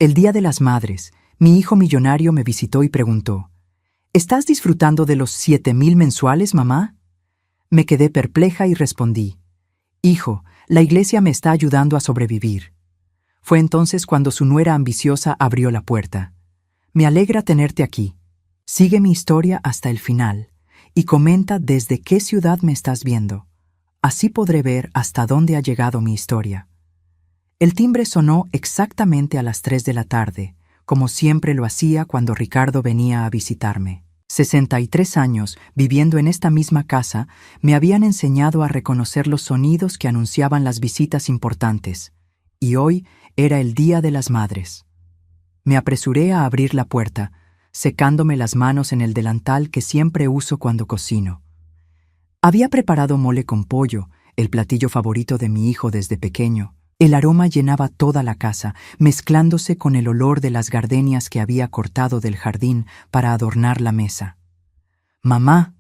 El Día de las Madres, mi hijo millonario me visitó y preguntó: ¿Estás disfrutando de los 7,000 mensuales, mamá? Me quedé perpleja y respondí: Hijo, la iglesia me está ayudando a sobrevivir. Fue entonces cuando su nuera ambiciosa abrió la puerta. Me alegra tenerte aquí. Sigue mi historia hasta el final y comenta desde qué ciudad me estás viendo. Así podré ver hasta dónde ha llegado mi historia. El timbre sonó exactamente a las 3 de la tarde, como siempre lo hacía cuando Ricardo venía a visitarme. 63 años, viviendo en esta misma casa, me habían enseñado a reconocer los sonidos que anunciaban las visitas importantes, y hoy era el Día de las Madres. Me apresuré a abrir la puerta, secándome las manos en el delantal que siempre uso cuando cocino. Había preparado mole con pollo, el platillo favorito de mi hijo desde pequeño. El aroma llenaba toda la casa, mezclándose con el olor de las gardenias que había cortado del jardín para adornar la mesa. «Mamá»,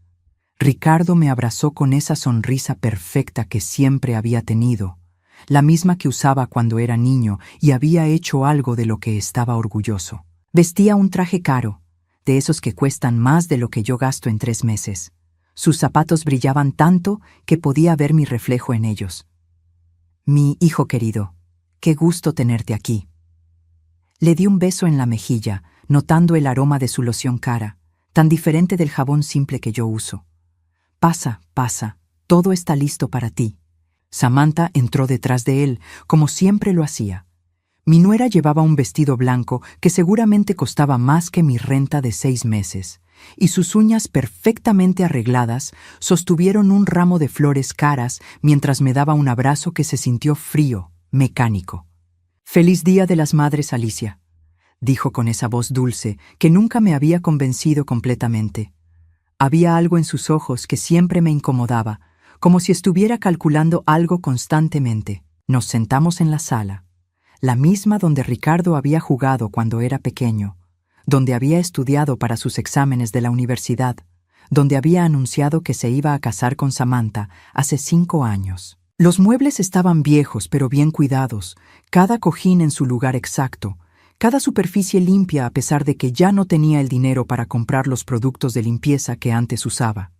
Ricardo me abrazó con esa sonrisa perfecta que siempre había tenido, la misma que usaba cuando era niño y había hecho algo de lo que estaba orgulloso. Vestía un traje caro, de esos que cuestan más de lo que yo gasto en 3 meses. Sus zapatos brillaban tanto que podía ver mi reflejo en ellos. «Mi hijo querido, qué gusto tenerte aquí». Le di un beso en la mejilla, notando el aroma de su loción cara, tan diferente del jabón simple que yo uso. «Pasa, pasa, todo está listo para ti». Samantha entró detrás de él, como siempre lo hacía. Mi nuera llevaba un vestido blanco que seguramente costaba más que mi renta de 6 meses, y sus uñas perfectamente arregladas sostuvieron un ramo de flores caras mientras me daba un abrazo que se sintió frío, mecánico. «Feliz Día de las Madres, Alicia», dijo con esa voz dulce que nunca me había convencido completamente. Había algo en sus ojos que siempre me incomodaba, como si estuviera calculando algo constantemente. Nos sentamos en la sala, la misma donde Ricardo había jugado cuando era pequeño, donde había estudiado para sus exámenes de la universidad, donde había anunciado que se iba a casar con Samantha hace 5 años. Los muebles estaban viejos pero bien cuidados, cada cojín en su lugar exacto, cada superficie limpia a pesar de que ya no tenía el dinero para comprar los productos de limpieza que antes usaba.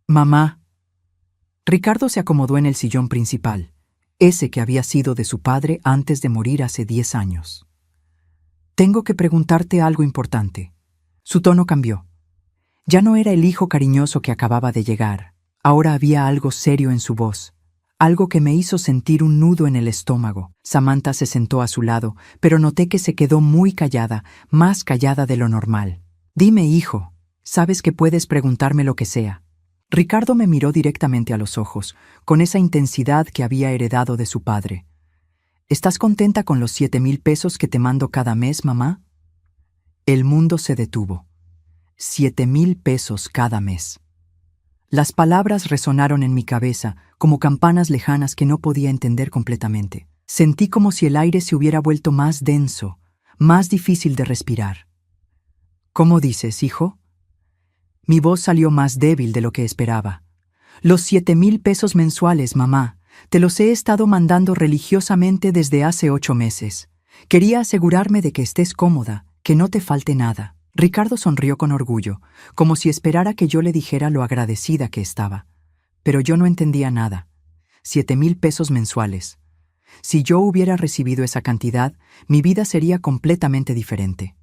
«Mamá». Ricardo se acomodó en el sillón principal, ese que había sido de su padre antes de morir hace 10 años. «Tengo que preguntarte algo importante». Su tono cambió. Ya no era el hijo cariñoso que acababa de llegar. Ahora había algo serio en su voz, algo que me hizo sentir un nudo en el estómago. Samantha se sentó a su lado, pero noté que se quedó muy callada, más callada de lo normal. «Dime, hijo, sabes que puedes preguntarme lo que sea». Ricardo me miró directamente a los ojos, con esa intensidad que había heredado de su padre. «¿Estás contenta con los 7,000 pesos que te mando cada mes, mamá?» El mundo se detuvo. 7,000 pesos cada mes. Las palabras resonaron en mi cabeza como campanas lejanas que no podía entender completamente. Sentí como si el aire se hubiera vuelto más denso, más difícil de respirar. «¿Cómo dices, hijo?» Mi voz salió más débil de lo que esperaba. «Los 7,000 pesos mensuales, mamá. Te los he estado mandando religiosamente desde hace 8 meses. Quería asegurarme de que estés cómoda, que no te falte nada». Ricardo sonrió con orgullo, como si esperara que yo le dijera lo agradecida que estaba. Pero yo no entendía nada. 7,000 pesos mensuales. Si yo hubiera recibido esa cantidad, mi vida sería completamente diferente.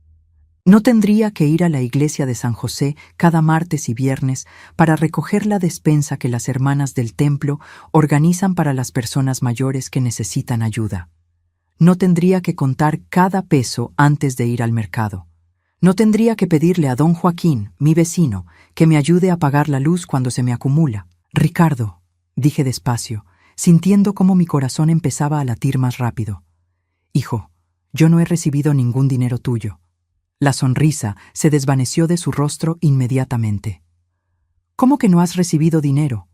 No tendría que ir a la iglesia de San José cada martes y viernes para recoger la despensa que las hermanas del templo organizan para las personas mayores que necesitan ayuda. No tendría que contar cada peso antes de ir al mercado. No tendría que pedirle a don Joaquín, mi vecino, que me ayude a pagar la luz cuando se me acumula. «Ricardo», dije despacio, sintiendo cómo mi corazón empezaba a latir más rápido. «Hijo, yo no he recibido ningún dinero tuyo». La sonrisa se desvaneció de su rostro inmediatamente. «¿Cómo que no has recibido dinero?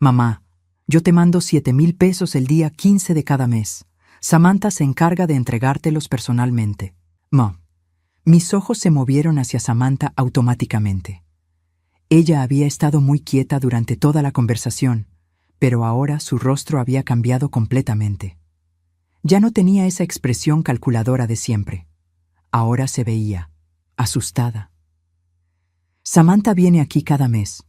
Mamá, yo te mando 7,000 pesos el día 15 de cada mes. Samantha se encarga de entregártelos personalmente». Mis ojos se movieron hacia Samantha automáticamente. Ella había estado muy quieta durante toda la conversación, pero ahora su rostro había cambiado completamente. Ya no tenía esa expresión calculadora de siempre. Ahora se veía asustada. Samantha viene aquí cada mes,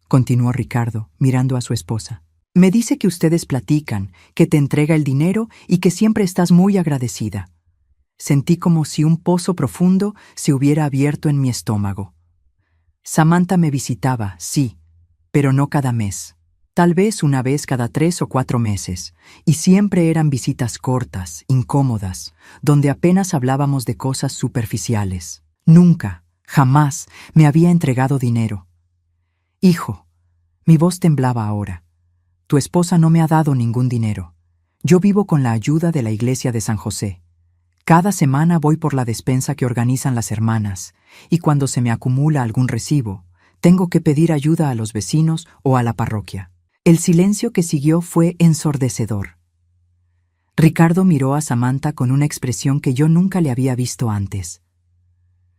continuó Ricardo, mirando a su esposa. Me dice que ustedes platican, que te entrega el dinero y que siempre estás muy agradecida. Sentí como si un pozo profundo se hubiera abierto en mi estómago. Samantha me visitaba, sí, pero no cada mes. Tal vez una vez cada 3 o 4 meses, y siempre eran visitas cortas, incómodas, donde apenas hablábamos de cosas superficiales. Nunca, jamás, me había entregado dinero. Hijo, mi voz temblaba ahora. Tu esposa no me ha dado ningún dinero. Yo vivo con la ayuda de la iglesia de San José. Cada semana voy por la despensa que organizan las hermanas, y cuando se me acumula algún recibo, tengo que pedir ayuda a los vecinos o a la parroquia. El silencio que siguió fue ensordecedor. Ricardo miró a Samantha con una expresión que yo nunca le había visto antes.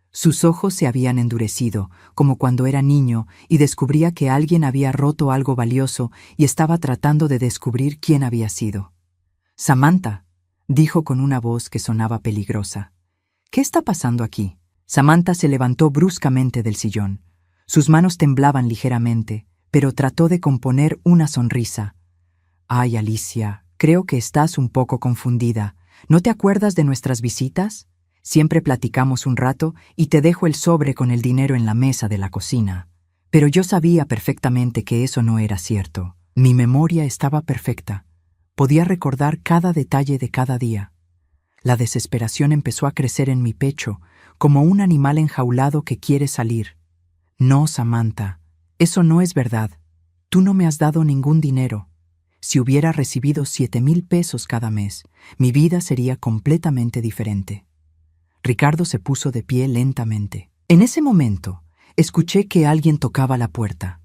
Sus ojos se habían endurecido, como cuando era niño y descubría que alguien había roto algo valioso y estaba tratando de descubrir quién había sido. «Samantha», dijo con una voz que sonaba peligrosa. «¿Qué está pasando aquí?» Samantha se levantó bruscamente del sillón. Sus manos temblaban ligeramente, pero trató de componer una sonrisa. «Ay, Alicia, creo que estás un poco confundida. ¿No te acuerdas de nuestras visitas? Siempre platicamos un rato y te dejo el sobre con el dinero en la mesa de la cocina». Pero yo sabía perfectamente que eso no era cierto. Mi memoria estaba perfecta. Podía recordar cada detalle de cada día. La desesperación empezó a crecer en mi pecho, como un animal enjaulado que quiere salir. «No, Samantha, eso no es verdad. Tú no me has dado ningún dinero. Si hubiera recibido 7,000 pesos cada mes, mi vida sería completamente diferente». Ricardo se puso de pie lentamente. En ese momento, escuché que alguien tocaba la puerta.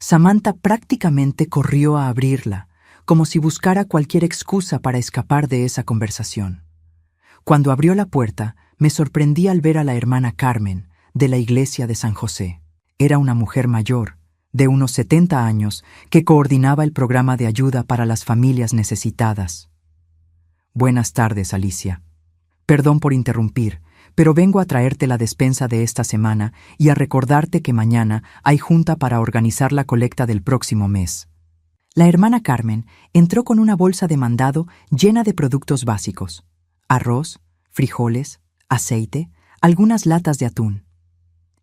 Samantha prácticamente corrió a abrirla, como si buscara cualquier excusa para escapar de esa conversación. Cuando abrió la puerta, me sorprendí al ver a la hermana Carmen, de la iglesia de San José. Era una mujer mayor, de unos 70 años, que coordinaba el programa de ayuda para las familias necesitadas. «Buenas tardes, Alicia. Perdón por interrumpir, pero vengo a traerte la despensa de esta semana y a recordarte que mañana hay junta para organizar la colecta del próximo mes». La hermana Carmen entró con una bolsa de mandado llena de productos básicos: arroz, frijoles, aceite, algunas latas de atún.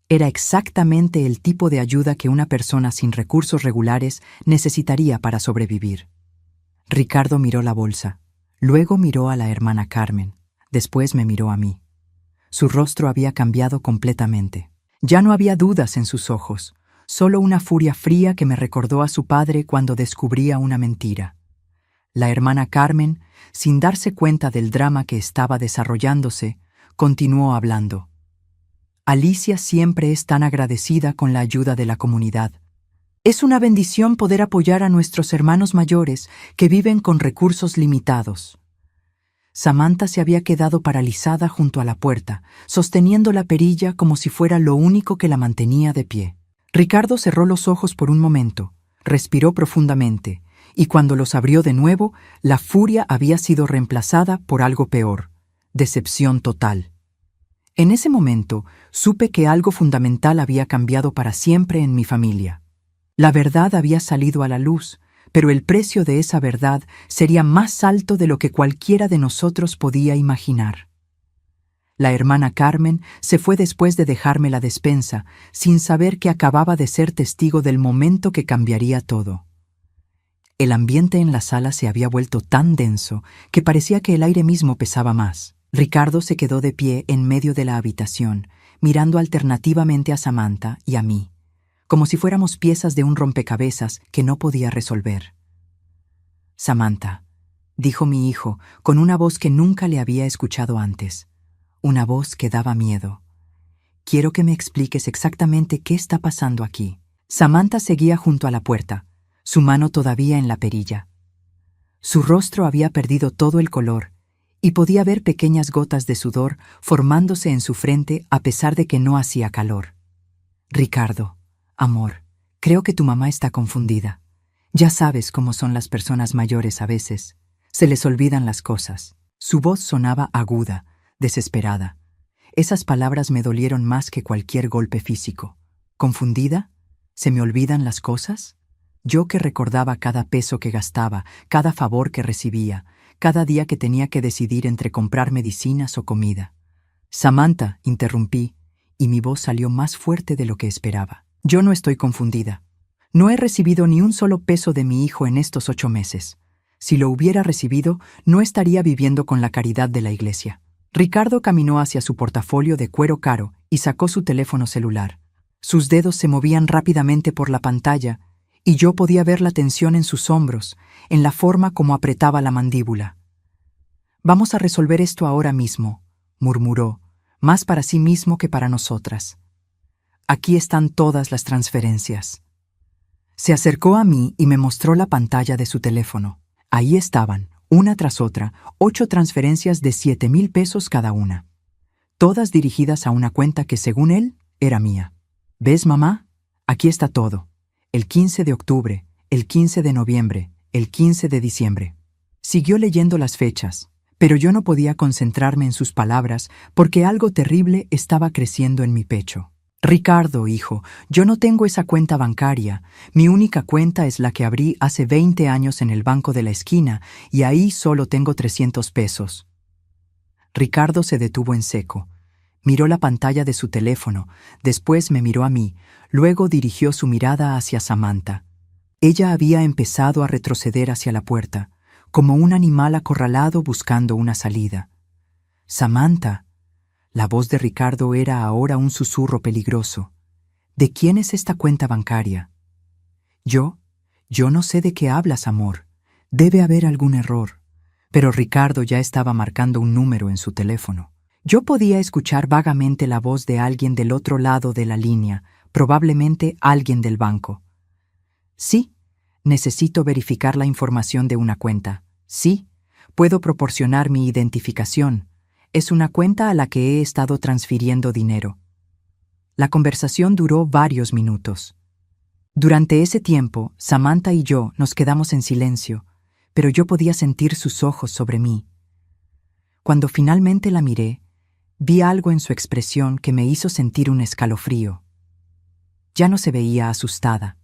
Era exactamente el tipo de ayuda que una persona sin recursos regulares necesitaría para sobrevivir. Ricardo miró la bolsa, luego miró a la hermana Carmen. Después me miró a mí. Su rostro había cambiado completamente. Ya no había dudas en sus ojos, solo una furia fría que me recordó a su padre cuando descubría una mentira. La hermana Carmen, sin darse cuenta del drama que estaba desarrollándose, continuó hablando. «Alicia siempre es tan agradecida con la ayuda de la comunidad. Es una bendición poder apoyar a nuestros hermanos mayores que viven con recursos limitados». Samantha se había quedado paralizada junto a la puerta, sosteniendo la perilla como si fuera lo único que la mantenía de pie. Ricardo cerró los ojos por un momento, respiró profundamente, y cuando los abrió de nuevo, la furia había sido reemplazada por algo peor: decepción total. En ese momento, supe que algo fundamental había cambiado para siempre en mi familia. La verdad había salido a la luz, pero el precio de esa verdad sería más alto de lo que cualquiera de nosotros podía imaginar. La hermana Carmen se fue después de dejarme la despensa, sin saber que acababa de ser testigo del momento que cambiaría todo. El ambiente en la sala se había vuelto tan denso que parecía que el aire mismo pesaba más. Ricardo se quedó de pie en medio de la habitación, mirando alternativamente a Samantha y a mí, como si fuéramos piezas de un rompecabezas que no podía resolver. «Samantha», dijo mi hijo con una voz que nunca le había escuchado antes, una voz que daba miedo. «Quiero que me expliques exactamente qué está pasando aquí». Samantha seguía junto a la puerta, su mano todavía en la perilla. Su rostro había perdido todo el color y podía ver pequeñas gotas de sudor formándose en su frente a pesar de que no hacía calor. «Ricardo, amor, creo que tu mamá está confundida. Ya sabes cómo son las personas mayores a veces. Se les olvidan las cosas. Su voz sonaba aguda, desesperada. Esas palabras me dolieron más que cualquier golpe físico. ¿Confundida? ¿Se me olvidan las cosas? Yo que recordaba cada peso que gastaba, cada favor que recibía, cada día que tenía que decidir entre comprar medicinas o comida. Samantha, interrumpí, y mi voz salió más fuerte de lo que esperaba. Yo no estoy confundida. No he recibido ni un solo peso de mi hijo en estos 8 meses. Si lo hubiera recibido, no estaría viviendo con la caridad de la iglesia. Ricardo caminó hacia su portafolio de cuero caro y sacó su teléfono celular. Sus dedos se movían rápidamente por la pantalla y yo podía ver la tensión en sus hombros, en la forma como apretaba la mandíbula. «Vamos a resolver esto ahora mismo», murmuró, más para sí mismo que para nosotras. «Aquí están todas las transferencias». Se acercó a mí y me mostró la pantalla de su teléfono. Ahí estaban, una tras otra, 8 transferencias de 7,000 pesos cada una. Todas dirigidas a una cuenta que, según él, era mía. «¿Ves, mamá? Aquí está todo. El 15 de octubre, el 15 de noviembre, el 15 de diciembre». Siguió leyendo las fechas, pero yo no podía concentrarme en sus palabras porque algo terrible estaba creciendo en mi pecho. «Ricardo, hijo, yo no tengo esa cuenta bancaria. Mi única cuenta es la que abrí hace 20 años en el banco de la esquina y ahí solo tengo 300 pesos». Ricardo se detuvo en seco. Miró la pantalla de su teléfono, después me miró a mí, luego dirigió su mirada hacia Samantha. Ella había empezado a retroceder hacia la puerta, como un animal acorralado buscando una salida. «Samantha». La voz de Ricardo era ahora un susurro peligroso. «¿De quién es esta cuenta bancaria?» Yo no sé de qué hablas, amor. Debe haber algún error». Pero Ricardo ya estaba marcando un número en su teléfono. Yo podía escuchar vagamente la voz de alguien del otro lado de la línea, probablemente alguien del banco. «Sí, necesito verificar la información de una cuenta. Sí, puedo proporcionar mi identificación. Es una cuenta a la que he estado transfiriendo dinero». La conversación duró varios minutos. Durante ese tiempo, Samantha y yo nos quedamos en silencio, pero yo podía sentir sus ojos sobre mí. Cuando finalmente la miré, vi algo en su expresión que me hizo sentir un escalofrío. Ya no se veía asustada.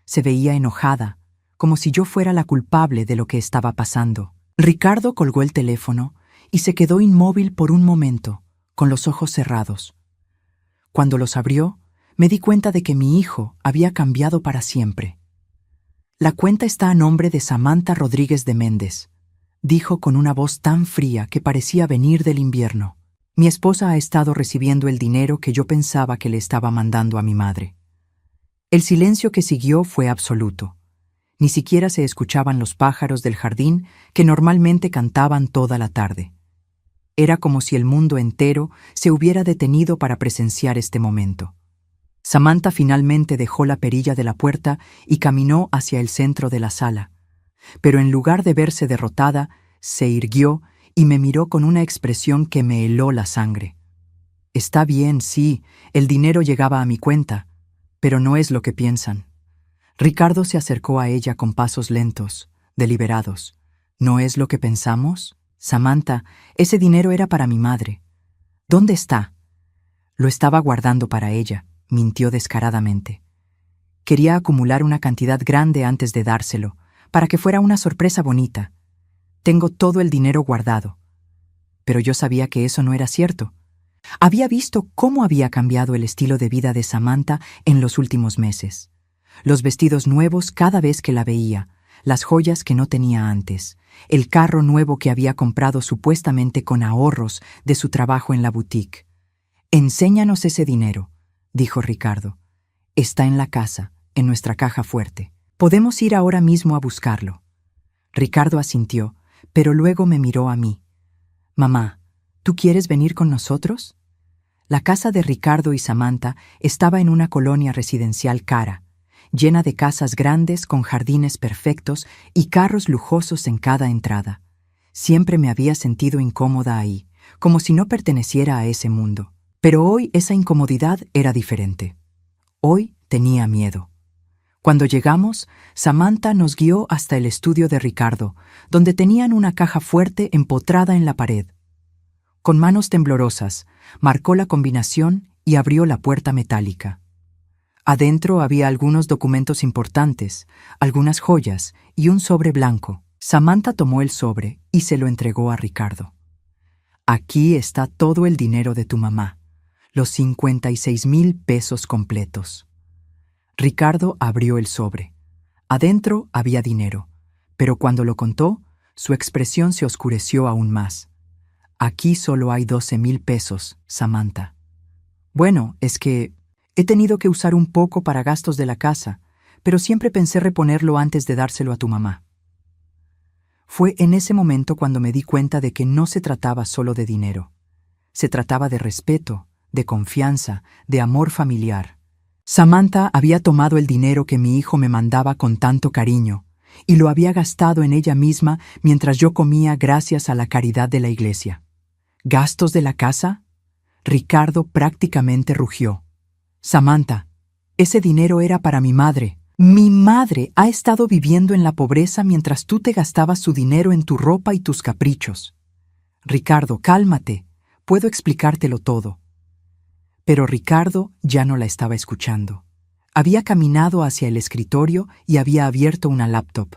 Se veía enojada, como si yo fuera la culpable de lo que estaba pasando. Ricardo colgó el teléfono y se quedó inmóvil por un momento, con los ojos cerrados. Cuando los abrió, me di cuenta de que mi hijo había cambiado para siempre. «La cuenta está a nombre de Samantha Rodríguez de Méndez», dijo con una voz tan fría que parecía venir del invierno. «Mi esposa ha estado recibiendo el dinero que yo pensaba que le estaba mandando a mi madre». El silencio que siguió fue absoluto. Ni siquiera se escuchaban los pájaros del jardín que normalmente cantaban toda la tarde. Era como si el mundo entero se hubiera detenido para presenciar este momento. Samantha finalmente dejó la perilla de la puerta y caminó hacia el centro de la sala. Pero en lugar de verse derrotada, se irguió y me miró con una expresión que me heló la sangre. «Está bien, sí, el dinero llegaba a mi cuenta, pero no es lo que piensan». Ricardo se acercó a ella con pasos lentos, deliberados. «¿No es lo que pensamos? Samantha, ese dinero era para mi madre. ¿Dónde está?» «Lo estaba guardando para ella», mintió descaradamente. «Quería acumular una cantidad grande antes de dárselo, para que fuera una sorpresa bonita. Tengo todo el dinero guardado». Pero yo sabía que eso no era cierto. Había visto cómo había cambiado el estilo de vida de Samantha en los últimos meses. Los vestidos nuevos cada vez que la veía, las joyas que no tenía antes, el carro nuevo que había comprado supuestamente con ahorros de su trabajo en la boutique. «Enséñanos ese dinero», dijo Ricardo. «Está en la casa, en nuestra caja fuerte. Podemos ir ahora mismo a buscarlo». Ricardo asintió, pero luego me miró a mí. «Mamá, ¿tú quieres venir con nosotros?» La casa de Ricardo y Samantha estaba en una colonia residencial cara, llena de casas grandes con jardines perfectos y carros lujosos en cada entrada. Siempre me había sentido incómoda ahí, como si no perteneciera a ese mundo. Pero hoy esa incomodidad era diferente. Hoy tenía miedo. Cuando llegamos, Samantha nos guió hasta el estudio de Ricardo, donde tenían una caja fuerte empotrada en la pared. Con manos temblorosas, marcó la combinación y abrió la puerta metálica. Adentro había algunos documentos importantes, algunas joyas y un sobre blanco. Samantha tomó el sobre y se lo entregó a Ricardo. Aquí está todo el dinero de tu mamá, los 56,000 pesos completos. Ricardo abrió el sobre. Adentro había dinero, pero cuando lo contó, su expresión se oscureció aún más. Aquí solo hay 12,000 pesos, Samantha. Bueno, es que he tenido que usar un poco para gastos de la casa, pero siempre pensé reponerlo antes de dárselo a tu mamá. Fue en ese momento cuando me di cuenta de que no se trataba solo de dinero. Se trataba de respeto, de confianza, de amor familiar. Samantha había tomado el dinero que mi hijo me mandaba con tanto cariño y lo había gastado en ella misma mientras yo comía gracias a la caridad de la iglesia. ¿Gastos de la casa? Ricardo prácticamente rugió. Samantha, ese dinero era para mi madre. Mi madre ha estado viviendo en la pobreza mientras tú te gastabas su dinero en tu ropa y tus caprichos. Ricardo, cálmate. Puedo explicártelo todo. Pero Ricardo ya no la estaba escuchando. Había caminado hacia el escritorio y había abierto una laptop.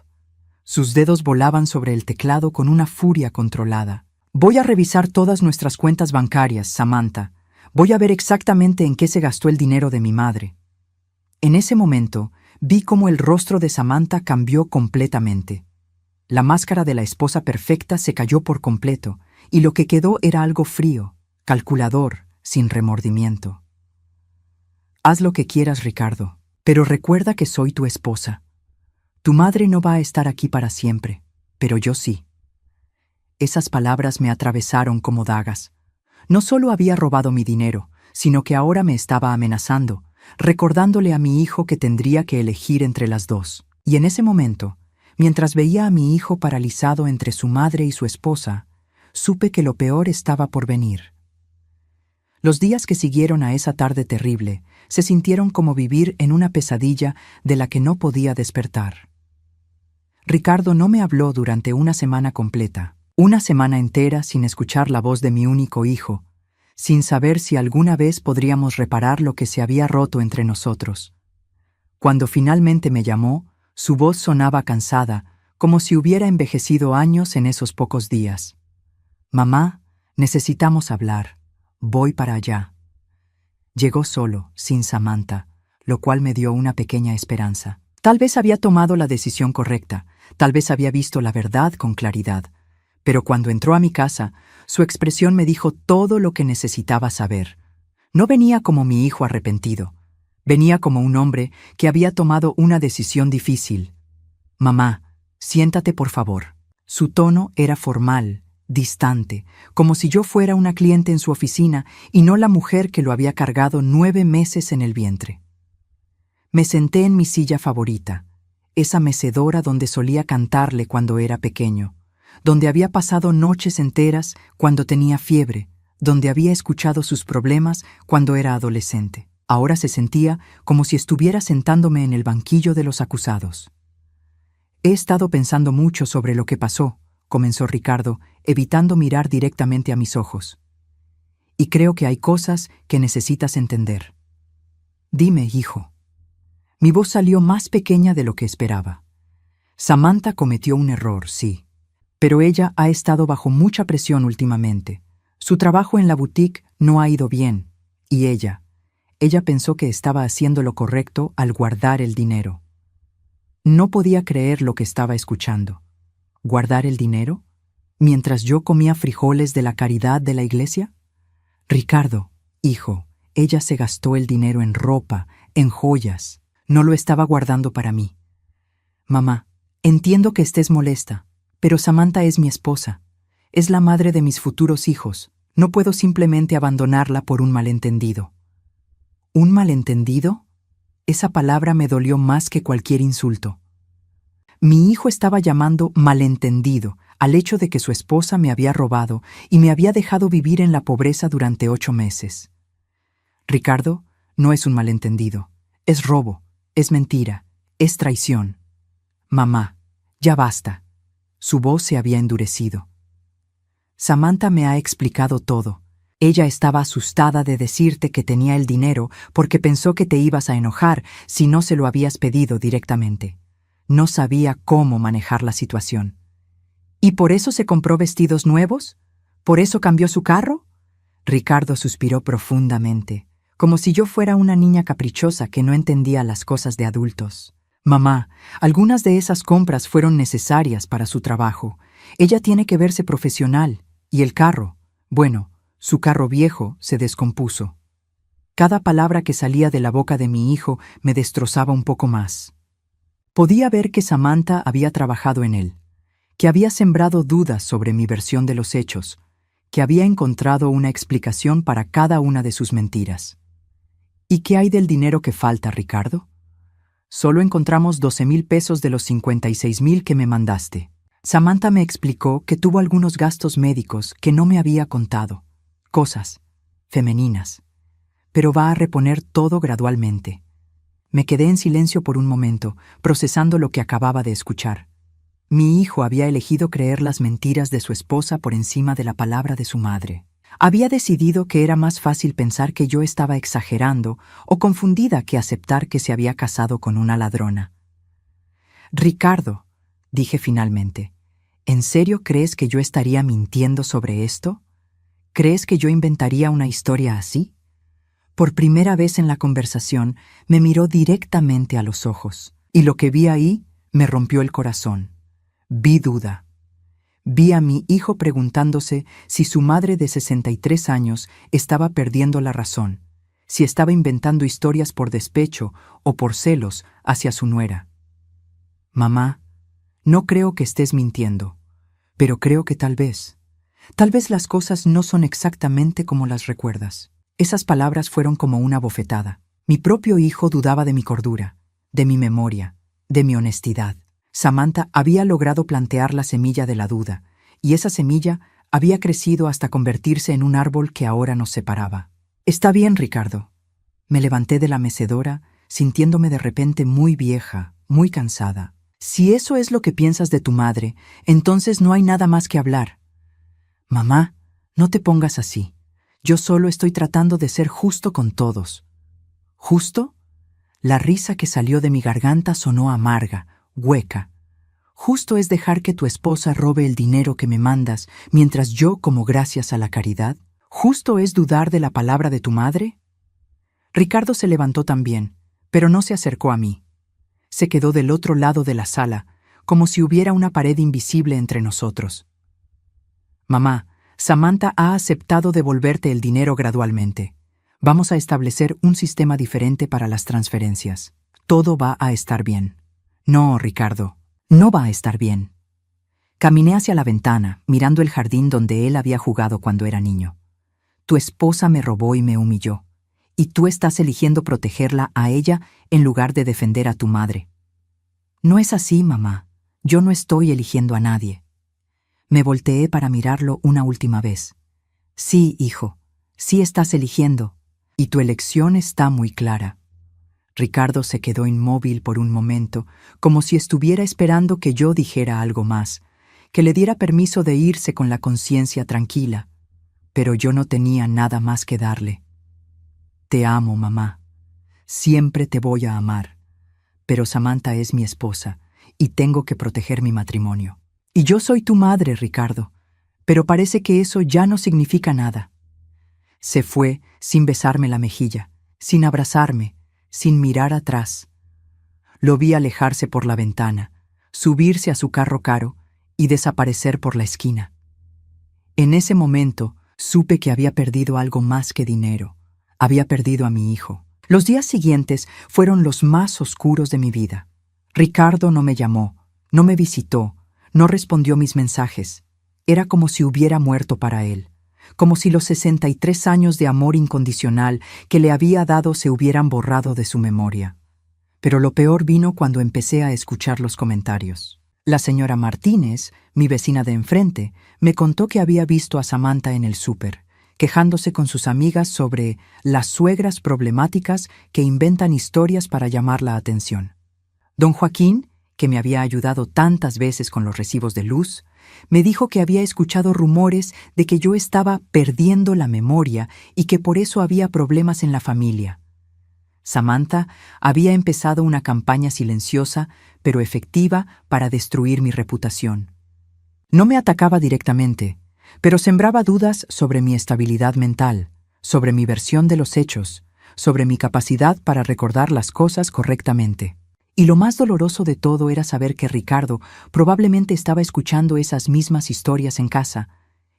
Sus dedos volaban sobre el teclado con una furia controlada. Voy a revisar todas nuestras cuentas bancarias, Samantha. Voy a ver exactamente en qué se gastó el dinero de mi madre. En ese momento, vi cómo el rostro de Samantha cambió completamente. La máscara de la esposa perfecta se cayó por completo, y lo que quedó era algo frío, calculador, sin remordimiento. Haz lo que quieras, Ricardo, pero recuerda que soy tu esposa. Tu madre no va a estar aquí para siempre, pero yo sí. Esas palabras me atravesaron como dagas. No solo había robado mi dinero, sino que ahora me estaba amenazando, recordándole a mi hijo que tendría que elegir entre las dos. Y en ese momento, mientras veía a mi hijo paralizado entre su madre y su esposa, supe que lo peor estaba por venir. Los días que siguieron a esa tarde terrible se sintieron como vivir en una pesadilla de la que no podía despertar. Ricardo no me habló durante una semana completa, una semana entera sin escuchar la voz de mi único hijo, sin saber si alguna vez podríamos reparar lo que se había roto entre nosotros. Cuando finalmente me llamó, su voz sonaba cansada, como si hubiera envejecido años en esos pocos días. Mamá, necesitamos hablar. Voy para allá. Llegó solo, sin Samantha, lo cual me dio una pequeña esperanza. Tal vez había tomado la decisión correcta, tal vez había visto la verdad con claridad, pero cuando entró a mi casa, su expresión me dijo todo lo que necesitaba saber. No venía como mi hijo arrepentido, venía como un hombre que había tomado una decisión difícil. Mamá, siéntate por favor. Su tono era formal, distante, como si yo fuera una cliente en su oficina y no la mujer que lo había cargado 9 meses en el vientre. Me senté en mi silla favorita, esa mecedora donde solía cantarle cuando era pequeño, donde había pasado noches enteras cuando tenía fiebre, donde había escuchado sus problemas cuando era adolescente. Ahora se sentía como si estuviera sentándome en el banquillo de los acusados. He estado pensando mucho sobre lo que pasó, comenzó Ricardo, evitando mirar directamente a mis ojos. Y creo que hay cosas que necesitas entender. Dime, hijo. Mi voz salió más pequeña de lo que esperaba. Samantha cometió un error, sí, pero ella ha estado bajo mucha presión últimamente. Su trabajo en la boutique no ha ido bien, y ella pensó que estaba haciendo lo correcto al guardar el dinero. No podía creer lo que estaba escuchando. ¿Guardar el dinero? ¿Mientras yo comía frijoles de la caridad de la iglesia? Ricardo, hijo, ella se gastó el dinero en ropa, en joyas. No lo estaba guardando para mí. Mamá, entiendo que estés molesta, pero Samantha es mi esposa. Es la madre de mis futuros hijos. No puedo simplemente abandonarla por un malentendido. ¿Un malentendido? Esa palabra me dolió más que cualquier insulto. Mi hijo estaba llamando malentendido al hecho de que su esposa me había robado y me había dejado vivir en la pobreza durante 8 meses. Ricardo, no es un malentendido. Es robo, es mentira, Es traición. Mamá, ya basta. Su voz se había endurecido. Samantha me ha explicado todo. Ella estaba asustada de decirte que tenía el dinero porque pensó que te ibas a enojar si no se lo habías pedido directamente. No sabía cómo manejar la situación. ¿Y por eso se compró vestidos nuevos? ¿Por eso cambió su carro? Ricardo suspiró profundamente, como si yo fuera una niña caprichosa que no entendía las cosas de adultos. Mamá, algunas de esas compras fueron necesarias para su trabajo. Ella tiene que verse profesional. Y el carro, bueno, su carro viejo se descompuso. Cada palabra que salía de la boca de mi hijo me destrozaba un poco más. Podía ver que Samantha había trabajado en él, que había sembrado dudas sobre mi versión de los hechos, que había encontrado una explicación para cada una de sus mentiras. ¿Y qué hay del dinero que falta, Ricardo? Solo encontramos 12,000 pesos de los 56,000 que me mandaste. Samantha me explicó que tuvo algunos gastos médicos que no me había contado, cosas femeninas, pero va a reponer todo gradualmente. Me quedé en silencio por un momento, procesando lo que acababa de escuchar. Mi hijo había elegido creer las mentiras de su esposa por encima de la palabra de su madre. Había decidido que era más fácil pensar que yo estaba exagerando o confundida que aceptar que se había casado con una ladrona. Ricardo, dije finalmente, ¿en serio crees que yo estaría mintiendo sobre esto? ¿Crees que yo inventaría una historia así? Por primera vez en la conversación me miró directamente a los ojos, y lo que vi ahí me rompió el corazón. Vi duda. Vi a mi hijo preguntándose si su madre de 63 años estaba perdiendo la razón, si estaba inventando historias por despecho o por celos hacia su nuera. Mamá, no creo que estés mintiendo, pero creo que tal vez las cosas no son exactamente como las recuerdas. Esas palabras fueron como una bofetada. Mi propio hijo dudaba de mi cordura, de mi memoria, de mi honestidad. Samantha había logrado plantear la semilla de la duda, y esa semilla había crecido hasta convertirse en un árbol que ahora nos separaba. Está bien, Ricardo. Me levanté de la mecedora, sintiéndome de repente muy vieja, muy cansada. Si eso es lo que piensas de tu madre, entonces no hay nada más que hablar. Mamá, no te pongas así. Yo solo estoy tratando de ser justo con todos. ¿Justo? La risa que salió de mi garganta sonó amarga, hueca. ¿Justo es dejar que tu esposa robe el dinero que me mandas mientras yo como gracias a la caridad? ¿Justo es dudar de la palabra de tu madre? Ricardo se levantó también, pero no se acercó a mí. Se quedó del otro lado de la sala, como si hubiera una pared invisible entre nosotros. Mamá, Samantha ha aceptado devolverte el dinero gradualmente. Vamos a establecer un sistema diferente para las transferencias. Todo va a estar bien. No, Ricardo, no va a estar bien. Caminé hacia la ventana, mirando el jardín donde él había jugado cuando era niño. Tu esposa me robó y me humilló, y tú estás eligiendo protegerla a ella en lugar de defender a tu madre. No es así, mamá. Yo no estoy eligiendo a nadie. Me volteé para mirarlo una última vez. Sí, hijo, sí estás eligiendo, y tu elección está muy clara. Ricardo se quedó inmóvil por un momento, como si estuviera esperando que yo dijera algo más, que le diera permiso de irse con la conciencia tranquila, pero yo no tenía nada más que darle. Te amo, mamá. Siempre te voy a amar, pero Samantha es mi esposa, y tengo que proteger mi matrimonio. Y yo soy tu madre, Ricardo, pero parece que eso ya no significa nada. Se fue sin besarme la mejilla, sin abrazarme, sin mirar atrás. Lo vi alejarse por la ventana, subirse a su carro caro y desaparecer por la esquina. En ese momento supe que había perdido algo más que dinero. Había perdido a mi hijo. Los días siguientes fueron los más oscuros de mi vida. Ricardo no me llamó, no me visitó, no respondió mis mensajes. Era como si hubiera muerto para él, como si los 63 años de amor incondicional que le había dado se hubieran borrado de su memoria. Pero lo peor vino cuando empecé a escuchar los comentarios. La señora Martínez, mi vecina de enfrente, me contó que había visto a Samantha en el súper, quejándose con sus amigas sobre las suegras problemáticas que inventan historias para llamar la atención. Don Joaquín, que me había ayudado tantas veces con los recibos de luz, me dijo que había escuchado rumores de que yo estaba perdiendo la memoria y que por eso había problemas en la familia. Samantha había empezado una campaña silenciosa, pero efectiva, para destruir mi reputación. No me atacaba directamente, pero sembraba dudas sobre mi estabilidad mental, sobre mi versión de los hechos, sobre mi capacidad para recordar las cosas correctamente. Y lo más doloroso de todo era saber que Ricardo probablemente estaba escuchando esas mismas historias en casa,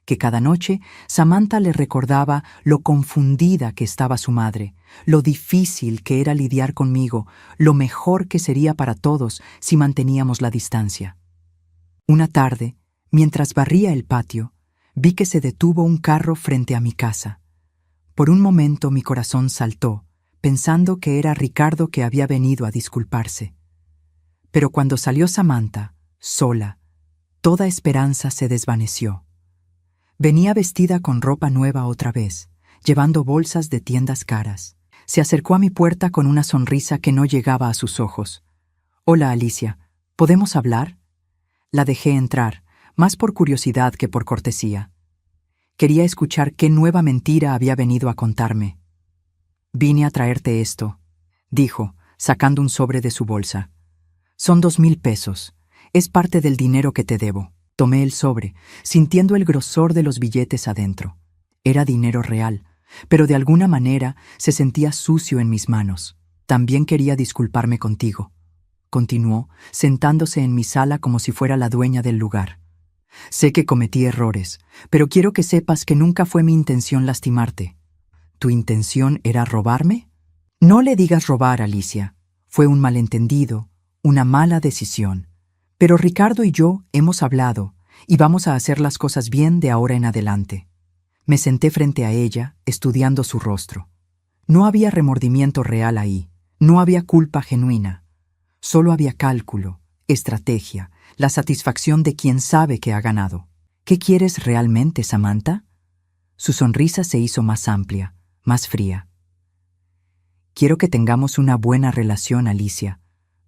que cada noche Samantha le recordaba lo confundida que estaba su madre, lo difícil que era lidiar conmigo, lo mejor que sería para todos si manteníamos la distancia. Una tarde, mientras barría el patio, vi que se detuvo un carro frente a mi casa. Por un momento mi corazón saltó, pensando que era Ricardo que había venido a disculparse. Pero cuando salió Samantha, sola, toda esperanza se desvaneció. Venía vestida con ropa nueva otra vez, llevando bolsas de tiendas caras. Se acercó a mi puerta con una sonrisa que no llegaba a sus ojos. «Hola, Alicia, ¿podemos hablar?» La dejé entrar, más por curiosidad que por cortesía. Quería escuchar qué nueva mentira había venido a contarme. «Vine a traerte esto», dijo, sacando un sobre de su bolsa. «Son 2,000 pesos. Es parte del dinero que te debo». Tomé el sobre, sintiendo el grosor de los billetes adentro. Era dinero real, pero de alguna manera se sentía sucio en mis manos. «También quería disculparme contigo», continuó, sentándose en mi sala como si fuera la dueña del lugar. «Sé que cometí errores, pero quiero que sepas que nunca fue mi intención lastimarte». «¿Tu intención era robarme?» «No le digas robar, Alicia. Fue un malentendido, una mala decisión. Pero Ricardo y yo hemos hablado y vamos a hacer las cosas bien de ahora en adelante». Me senté frente a ella, estudiando su rostro. No había remordimiento real ahí, no había culpa genuina. Solo había cálculo, estrategia, la satisfacción de quien sabe que ha ganado. «¿Qué quieres realmente, Samantha?» Su sonrisa se hizo más amplia, más fría. «Quiero que tengamos una buena relación, Alicia,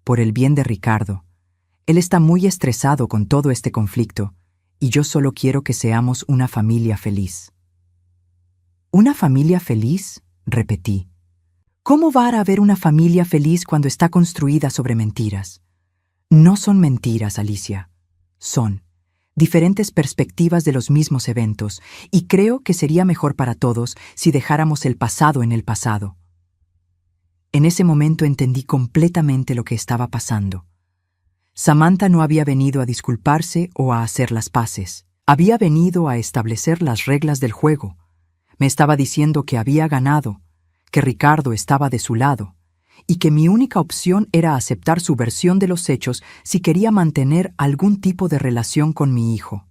por el bien de Ricardo. Él está muy estresado con todo este conflicto, y yo solo quiero que seamos una familia feliz». «¿Una familia feliz?», repetí. «¿Cómo va a haber una familia feliz cuando está construida sobre mentiras?» «No son mentiras, Alicia. Son diferentes perspectivas de los mismos eventos, y creo que sería mejor para todos si dejáramos el pasado en el pasado». En ese momento entendí completamente lo que estaba pasando. Samantha no había venido a disculparse o a hacer las paces. Había venido a establecer las reglas del juego. Me estaba diciendo que había ganado, que Ricardo estaba de su lado, y que mi única opción era aceptar su versión de los hechos si quería mantener algún tipo de relación con mi hijo.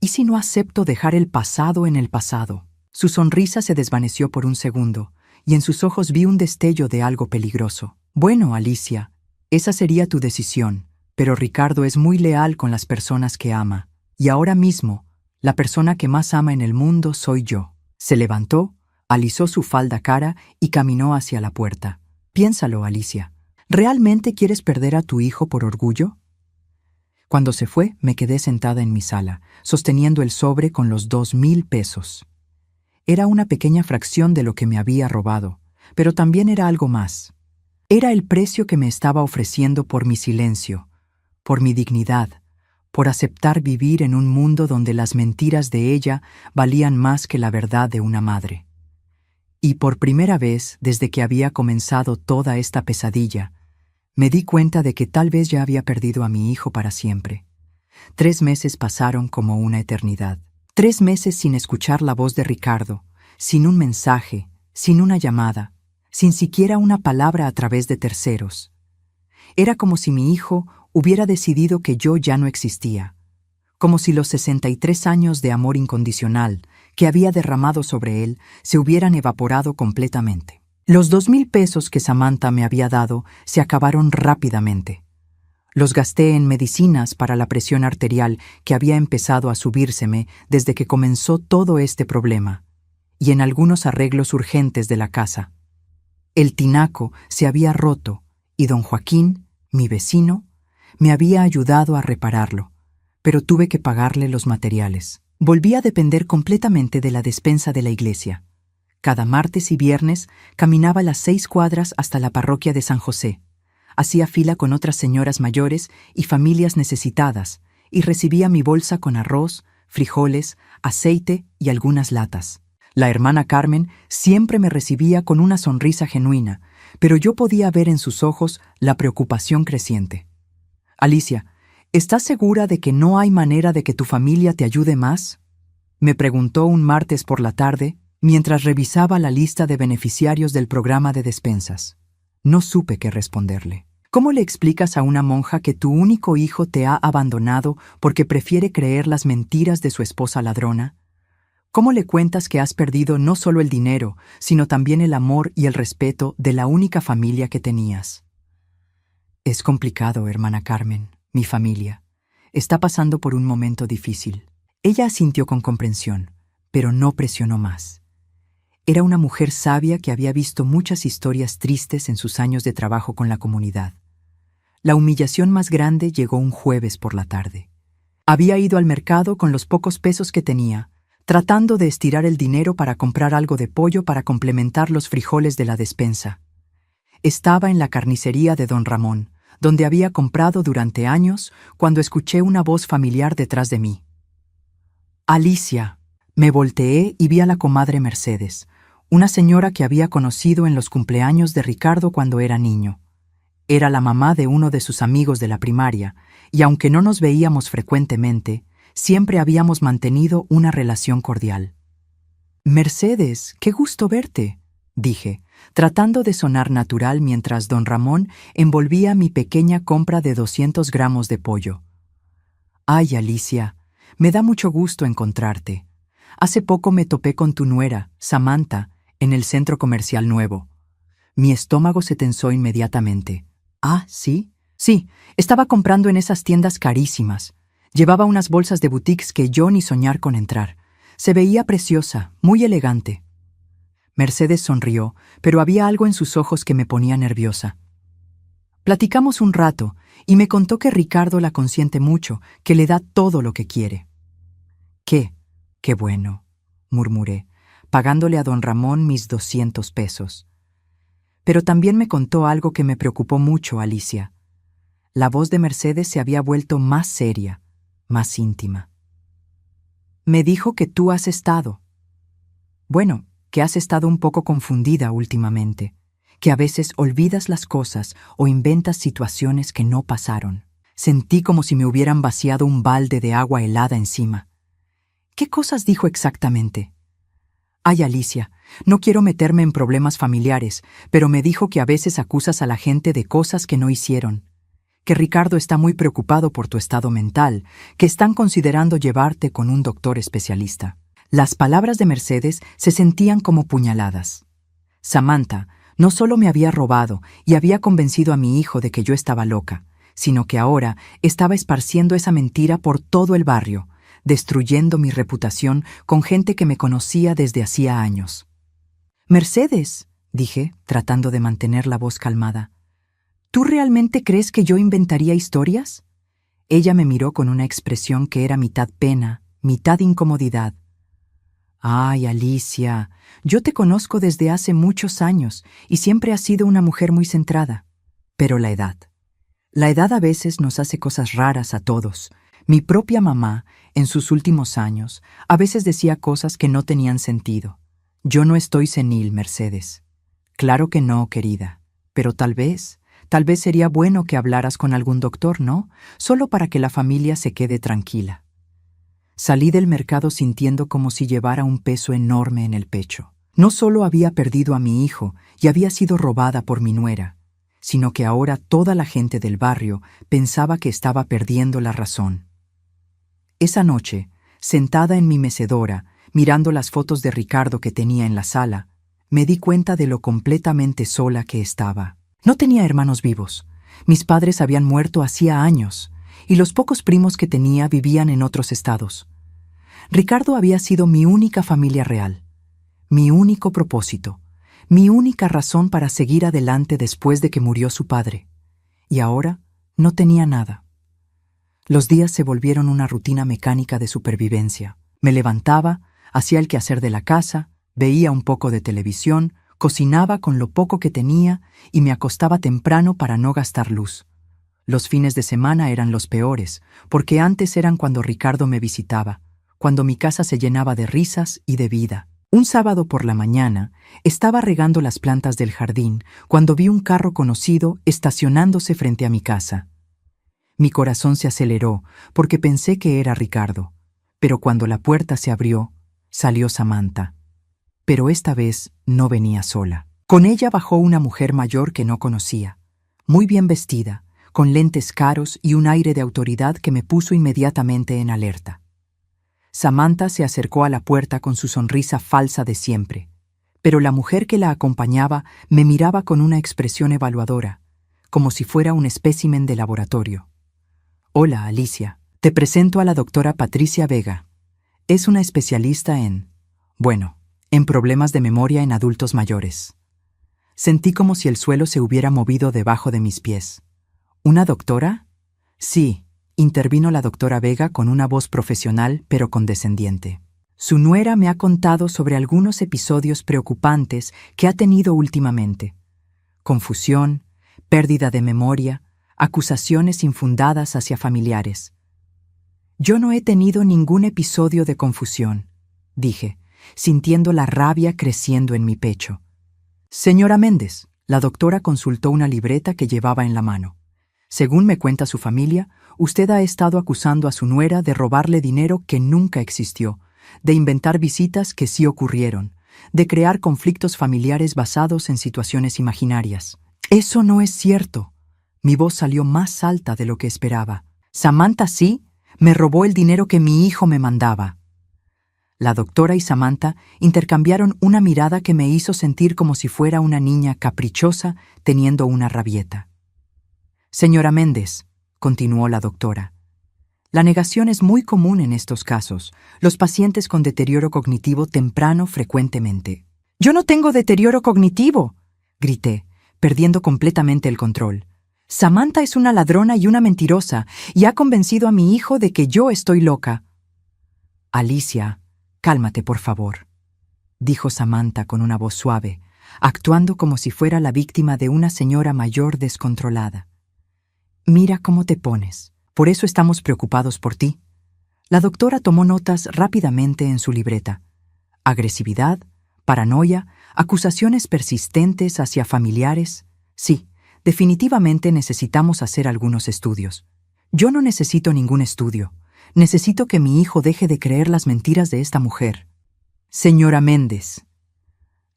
¿Y si no acepto dejar el pasado en el pasado? Su sonrisa se desvaneció por un segundo, y en sus ojos vi un destello de algo peligroso. «Bueno, Alicia, esa sería tu decisión, pero Ricardo es muy leal con las personas que ama, y ahora mismo, la persona que más ama en el mundo soy yo». Se levantó, alisó su falda cara y caminó hacia la puerta. «Piénsalo, Alicia. ¿Realmente quieres perder a tu hijo por orgullo?» Cuando se fue, me quedé sentada en mi sala, sosteniendo el sobre con los 2,000 pesos. Era una pequeña fracción de lo que me había robado, pero también era algo más. Era el precio que me estaba ofreciendo por mi silencio, por mi dignidad, por aceptar vivir en un mundo donde las mentiras de ella valían más que la verdad de una madre. Y por primera vez, desde que había comenzado toda esta pesadilla, me di cuenta de que tal vez ya había perdido a mi hijo para siempre. 3 meses pasaron como una eternidad. 3 meses sin escuchar la voz de Ricardo, sin un mensaje, sin una llamada, sin siquiera una palabra a través de terceros. Era como si mi hijo hubiera decidido que yo ya no existía, como si los 63 años de amor incondicional que había derramado sobre él se hubieran evaporado completamente. Los 2,000 pesos que Samantha me había dado se acabaron rápidamente. Los gasté en medicinas para la presión arterial que había empezado a subírseme desde que comenzó todo este problema, y en algunos arreglos urgentes de la casa. El tinaco se había roto y don Joaquín Mi vecino me había ayudado a repararlo, pero tuve que pagarle los materiales. Volví a depender completamente de la despensa de la iglesia. Cada martes y viernes caminaba las 6 cuadras hasta la parroquia de San José. Hacía fila con otras señoras mayores y familias necesitadas y recibía mi bolsa con arroz, frijoles, aceite y algunas latas. La hermana Carmen siempre me recibía con una sonrisa genuina, pero yo podía ver en sus ojos la preocupación creciente. Alicia, ¿estás segura de que no hay manera de que tu familia te ayude más? Me preguntó un martes por la tarde, mientras revisaba la lista de beneficiarios del programa de despensas. No supe qué responderle. ¿Cómo le explicas a una monja que tu único hijo te ha abandonado porque prefiere creer las mentiras de su esposa ladrona? ¿Cómo le cuentas que has perdido no solo el dinero, sino también el amor y el respeto de la única familia que tenías? Es complicado, hermana Carmen. Mi familia está pasando por un momento difícil. Ella asintió con comprensión, pero no presionó más. Era una mujer sabia que había visto muchas historias tristes en sus años de trabajo con la comunidad. La humillación más grande llegó un jueves por la tarde. Había ido al mercado con los pocos pesos que tenía, tratando de estirar el dinero para comprar algo de pollo para complementar los frijoles de la despensa. Estaba en la carnicería de don Ramón, donde había comprado durante años, cuando escuché una voz familiar detrás de mí. Alicia. Me volteé y vi a la comadre Mercedes, una señora que había conocido en los cumpleaños de Ricardo cuando era niño. Era la mamá de uno de sus amigos de la primaria, y aunque no nos veíamos frecuentemente, siempre habíamos mantenido una relación cordial. «Mercedes, qué gusto verte», dije, tratando de sonar natural mientras don Ramón envolvía mi pequeña compra de 200 gramos de pollo. «Ay, Alicia, me da mucho gusto encontrarte. Hace poco me topé con tu nuera, Samantha, en el centro comercial nuevo». Mi estómago se tensó inmediatamente. «¿Ah, sí?» «Sí, estaba comprando en esas tiendas carísimas. Llevaba unas bolsas de boutiques que yo ni soñar con entrar. Se veía preciosa, muy elegante». Mercedes sonrió, pero había algo en sus ojos que me ponía nerviosa. Platicamos un rato y me contó que Ricardo la consiente mucho, que le da todo lo que quiere. «Qué bueno», murmuré, pagándole a don Ramón mis 200 pesos. Pero también me contó algo que me preocupó mucho, Alicia. La voz de Mercedes se había vuelto más seria, más íntima. «Me dijo que tú has estado. Bueno, que has estado un poco confundida últimamente, que a veces olvidas las cosas o inventas situaciones que no pasaron». Sentí como si me hubieran vaciado un balde de agua helada encima. ¿Qué cosas dijo exactamente? «Ay, Alicia, no quiero meterme en problemas familiares, pero me dijo que a veces acusas a la gente de cosas que no hicieron. Que Ricardo está muy preocupado por tu estado mental, que están considerando llevarte con un doctor especialista». Las palabras de Mercedes se sentían como puñaladas. Samantha no solo me había robado y había convencido a mi hijo de que yo estaba loca, sino que ahora estaba esparciendo esa mentira por todo el barrio, destruyendo mi reputación con gente que me conocía desde hacía años. «Mercedes», dije, tratando de mantener la voz calmada, ¿tú realmente crees que yo inventaría historias? Ella me miró con una expresión que era mitad pena, mitad incomodidad. «Ay, Alicia, yo te conozco desde hace muchos años y siempre has sido una mujer muy centrada. Pero la edad a veces nos hace cosas raras a todos. Mi propia mamá, en sus últimos años, a veces decía cosas que no tenían sentido. Yo no estoy senil, Mercedes». «Claro que no, querida, pero tal vez sería bueno que hablaras con algún doctor, ¿no? Solo para que la familia se quede tranquila». Salí del mercado sintiendo como si llevara un peso enorme en el pecho. No solo había perdido a mi hijo y había sido robada por mi nuera, sino que ahora toda la gente del barrio pensaba que estaba perdiendo la razón. Esa noche, sentada en mi mecedora, mirando las fotos de Ricardo que tenía en la sala, me di cuenta de lo completamente sola que estaba. No tenía hermanos vivos. Mis padres habían muerto hacía años, y los pocos primos que tenía vivían en otros estados. Ricardo había sido mi única familia real, mi único propósito, mi única razón para seguir adelante después de que murió su padre. Y ahora No tenía nada. Los días se volvieron una rutina mecánica de supervivencia. Me levantaba, hacía el quehacer de la casa, veía un poco de televisión, cocinaba con lo poco que tenía y me acostaba temprano para no gastar luz. Los fines de semana eran los peores, porque antes eran cuando Ricardo me visitaba, cuando mi casa se llenaba de risas y de vida. Un sábado por la mañana, estaba regando las plantas del jardín cuando vi un carro conocido estacionándose frente a mi casa. Mi corazón se aceleró porque pensé que era Ricardo, pero cuando la puerta se abrió, salió Samantha. Pero esta vez no venía sola. Con ella bajó una mujer mayor que no conocía, muy bien vestida, con lentes caros y un aire de autoridad que me puso inmediatamente en alerta. Samantha se acercó a la puerta con su sonrisa falsa de siempre, pero la mujer que la acompañaba me miraba con una expresión evaluadora, como si fuera un espécimen de laboratorio. «Hola, Alicia. Te presento a la doctora Patricia Vega. Es una especialista en problemas de memoria en adultos mayores». Sentí como si el suelo se hubiera movido debajo de mis pies. «¿Una doctora?» «Sí», intervino la doctora Vega con una voz profesional pero condescendiente. «Su nuera me ha contado sobre algunos episodios preocupantes que ha tenido últimamente. Confusión, pérdida de memoria, acusaciones infundadas hacia familiares». «Yo no he tenido ningún episodio de confusión», dije, sintiendo la rabia creciendo en mi pecho. «Señora Méndez», la doctora consultó una libreta que llevaba en la mano. «Según me cuenta su familia, usted ha estado acusando a su nuera de robarle dinero que nunca existió, de inventar visitas que sí ocurrieron, de crear conflictos familiares basados en situaciones imaginarias». «Eso no es cierto». Mi voz salió más alta de lo que esperaba. «Samantha sí, me robó el dinero que mi hijo me mandaba». La doctora y Samantha intercambiaron una mirada que me hizo sentir como si fuera una niña caprichosa teniendo una rabieta. «Señora Méndez», continuó la doctora, «la negación es muy común en estos casos, los pacientes con deterioro cognitivo temprano frecuentemente». «Yo no tengo deterioro cognitivo», grité, perdiendo completamente el control. «Samantha es una ladrona y una mentirosa, y ha convencido a mi hijo de que yo estoy loca». «Alicia, cálmate, por favor», dijo Samantha con una voz suave, actuando como si fuera la víctima de una señora mayor descontrolada. «Mira cómo te pones. Por eso estamos preocupados por ti». La doctora tomó notas rápidamente en su libreta. Agresividad, paranoia, acusaciones persistentes hacia familiares. Sí, definitivamente necesitamos hacer algunos estudios. Yo no necesito ningún estudio. Necesito que mi hijo deje de creer las mentiras de esta mujer. «Señora Méndez».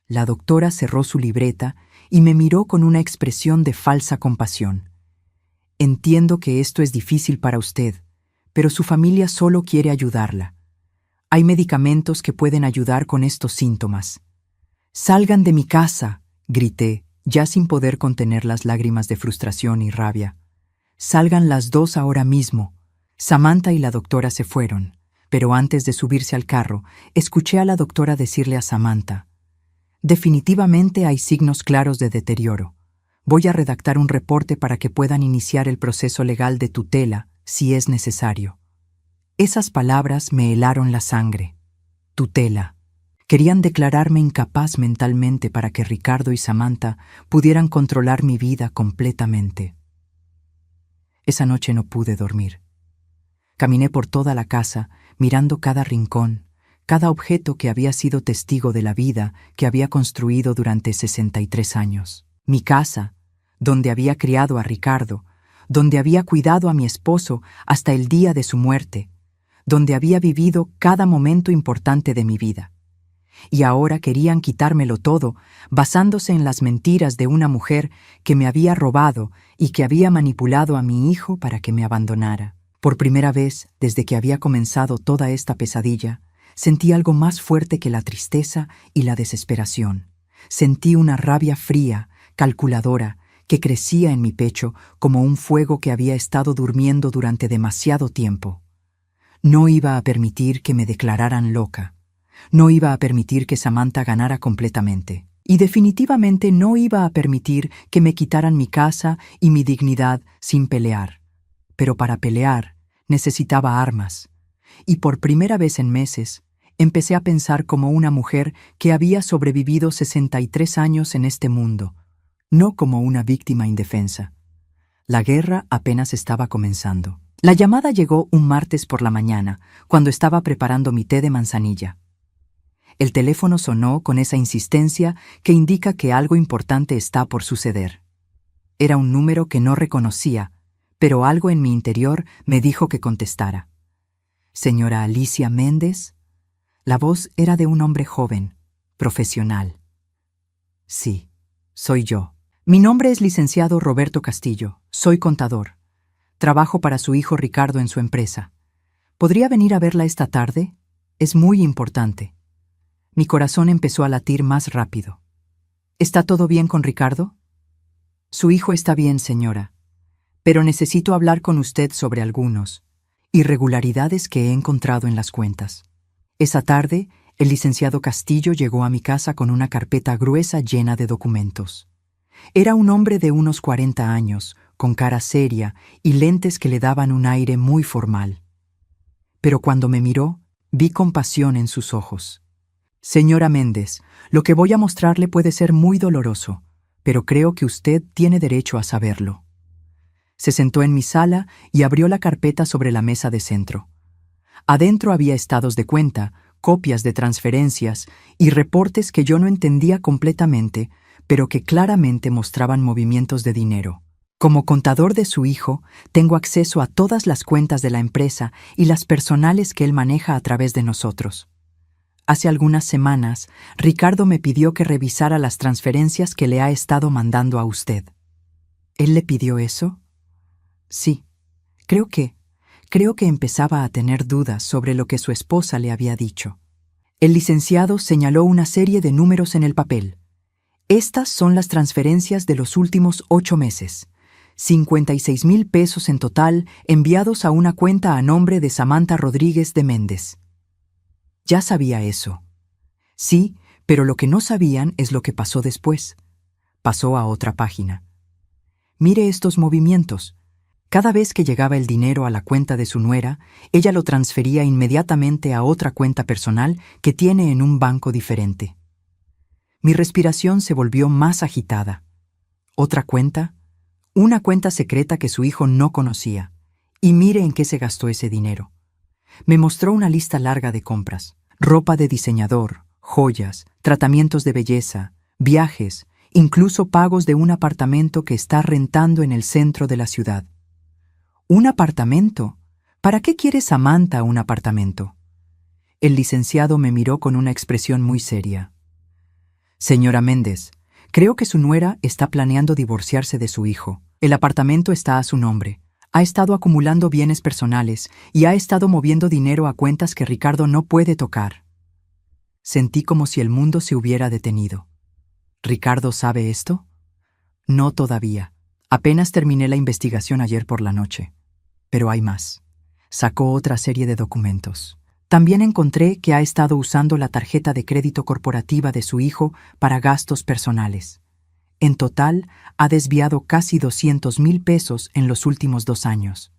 La doctora cerró su libreta y me miró con una expresión de falsa compasión. «Entiendo que esto es difícil para usted, pero su familia solo quiere ayudarla. Hay medicamentos que pueden ayudar con estos síntomas». «Salgan de mi casa», grité, ya sin poder contener las lágrimas de frustración y rabia. «Salgan las dos ahora mismo». Samantha y la doctora se fueron, pero antes de subirse al carro, escuché a la doctora decirle a Samantha: «Definitivamente hay signos claros de deterioro. Voy a redactar un reporte para que puedan iniciar el proceso legal de tutela, si es necesario». Esas palabras me helaron la sangre. Tutela. Querían declararme incapaz mentalmente para que Ricardo y Samantha pudieran controlar mi vida completamente. Esa noche no pude dormir. Caminé por toda la casa, mirando cada rincón, cada objeto que había sido testigo de la vida que había construido durante 63 años. Mi casa, donde había criado a Ricardo, donde había cuidado a mi esposo hasta el día de su muerte, donde había vivido cada momento importante de mi vida. Y ahora querían quitármelo todo, basándose en las mentiras de una mujer que me había robado y que había manipulado a mi hijo para que me abandonara. Por primera vez, desde que había comenzado toda esta pesadilla, sentí algo más fuerte que la tristeza y la desesperación. Sentí una rabia fría, calculadora, que crecía en mi pecho como un fuego que había estado durmiendo durante demasiado tiempo. No iba a permitir que me declararan loca. No iba a permitir que Samantha ganara completamente. Y definitivamente no iba a permitir que me quitaran mi casa y mi dignidad sin pelear. Pero para pelear necesitaba armas. Y por primera vez en meses, empecé a pensar como una mujer que había sobrevivido 63 años en este mundo, no como una víctima indefensa. La guerra apenas estaba comenzando. La llamada llegó un martes por la mañana, cuando estaba preparando mi té de manzanilla. El teléfono sonó con esa insistencia que indica que algo importante está por suceder. Era un número que no reconocía, pero algo en mi interior me dijo que contestara. «Señora Alicia Méndez». La voz era de un hombre joven, profesional. «Sí, soy yo. Mi nombre es licenciado Roberto Castillo. Soy contador. Trabajo para su hijo Ricardo en su empresa. ¿Podría venir a verla esta tarde? Es muy importante». Mi corazón empezó a latir más rápido. «¿Está todo bien con Ricardo?» «Su hijo está bien, señora. Pero necesito hablar con usted sobre algunos irregularidades que he encontrado en las cuentas». Esa tarde, el licenciado Castillo llegó a mi casa con una carpeta gruesa llena de documentos. Era un hombre de unos 40 años, con cara seria y lentes que le daban un aire muy formal. Pero cuando me miró, vi compasión en sus ojos. «Señora Méndez, lo que voy a mostrarle puede ser muy doloroso, pero creo que usted tiene derecho a saberlo». Se sentó en mi sala y abrió la carpeta sobre la mesa de centro. Adentro había estados de cuenta, copias de transferencias y reportes que yo no entendía completamente, pero que claramente mostraban movimientos de dinero. Como contador de su hijo, tengo acceso a todas las cuentas de la empresa y las personales que él maneja a través de nosotros. Hace algunas semanas, Ricardo me pidió que revisara las transferencias que le ha estado mandando a usted. ¿Él le pidió eso? Sí, creo que empezaba a tener dudas sobre lo que su esposa le había dicho. El licenciado señaló una serie de números en el papel. «Estas son las transferencias de los últimos 8 meses. 56,000 pesos en total enviados a una cuenta a nombre de Samantha Rodríguez de Méndez». Ya sabía eso. Sí, pero lo que no sabían es lo que pasó después. Pasó a otra página. «Mire estos movimientos». Cada vez que llegaba el dinero a la cuenta de su nuera, ella lo transfería inmediatamente a otra cuenta personal que tiene en un banco diferente. Mi respiración se volvió más agitada. ¿Otra cuenta? Una cuenta secreta que su hijo no conocía. Y mire en qué se gastó ese dinero. Me mostró una lista larga de compras: ropa de diseñador, joyas, tratamientos de belleza, viajes, incluso pagos de un apartamento que está rentando en el centro de la ciudad. ¿Un apartamento? ¿Para qué quiere Samantha un apartamento? El licenciado me miró con una expresión muy seria. «Señora Méndez, creo que su nuera está planeando divorciarse de su hijo. El apartamento está a su nombre. Ha estado acumulando bienes personales y ha estado moviendo dinero a cuentas que Ricardo no puede tocar». Sentí como si el mundo se hubiera detenido. ¿Ricardo sabe esto? No todavía. Apenas terminé la investigación ayer por la noche. Pero hay más. Sacó otra serie de documentos. También encontré que ha estado usando la tarjeta de crédito corporativa de su hijo para gastos personales. En total, ha desviado casi 200,000 pesos en los últimos 2 años.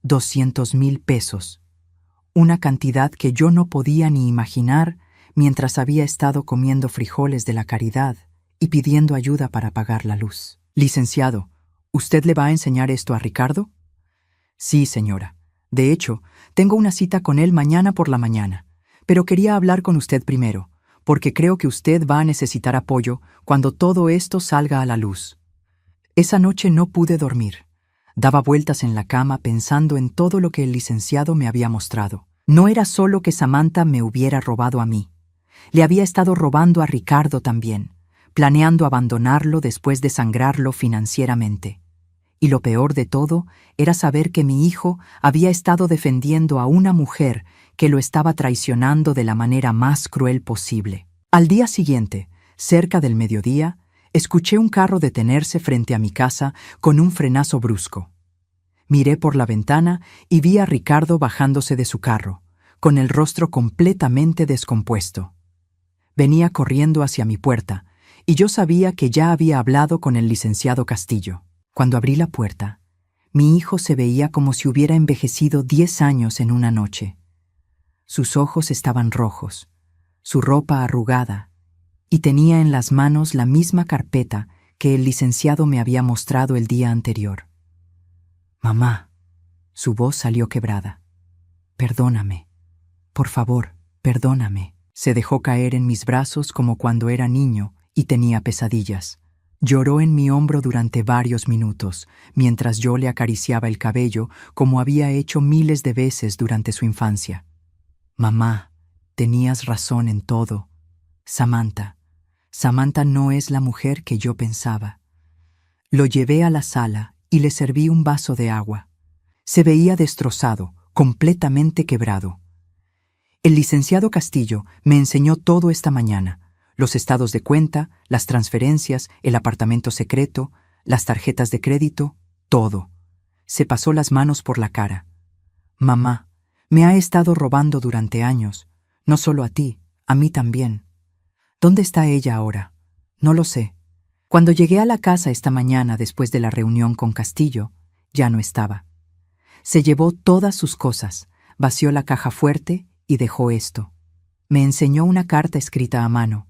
200,000 pesos. Una cantidad que yo no podía ni imaginar mientras había estado comiendo frijoles de la caridad y pidiendo ayuda para pagar la luz. «Licenciado, ¿usted le va a enseñar esto a Ricardo?» «Sí, señora. De hecho, tengo una cita con él mañana por la mañana. Pero quería hablar con usted primero, porque creo que usted va a necesitar apoyo cuando todo esto salga a la luz». Esa noche no pude dormir. Daba vueltas en la cama pensando en todo lo que el licenciado me había mostrado. No era solo que Samantha me hubiera robado a mí. Le había estado robando a Ricardo también, planeando abandonarlo después de sangrarlo financieramente. Y lo peor de todo era saber que mi hijo había estado defendiendo a una mujer que lo estaba traicionando de la manera más cruel posible. Al día siguiente, cerca del mediodía, escuché un carro detenerse frente a mi casa con un frenazo brusco. Miré por la ventana y vi a Ricardo bajándose de su carro, con el rostro completamente descompuesto. Venía corriendo hacia mi puerta, y yo sabía que ya había hablado con el licenciado Castillo. Cuando abrí la puerta, mi hijo se veía como si hubiera envejecido 10 años en una noche. Sus ojos estaban rojos, su ropa arrugada, y tenía en las manos la misma carpeta que el licenciado me había mostrado el día anterior. «Mamá», su voz salió quebrada. «Perdóname. Por favor, perdóname». Se dejó caer en mis brazos como cuando era niño y tenía pesadillas. Lloró en mi hombro durante varios minutos, mientras yo le acariciaba el cabello como había hecho miles de veces durante su infancia. «Mamá, tenías razón en todo. Samantha no es la mujer que yo pensaba». Lo llevé a la sala y le serví un vaso de agua. Se veía destrozado, completamente quebrado. El licenciado Castillo me enseñó todo esta mañana: los estados de cuenta, las transferencias, el apartamento secreto, las tarjetas de crédito, todo. Se pasó las manos por la cara. «Mamá, me ha estado robando durante años, no solo a ti, a mí también. ¿Dónde está ella ahora? No lo sé. Cuando llegué a la casa esta mañana después de la reunión con Castillo, ya no estaba. Se llevó todas sus cosas, vació la caja fuerte y dejó esto». Me enseñó una carta escrita a mano.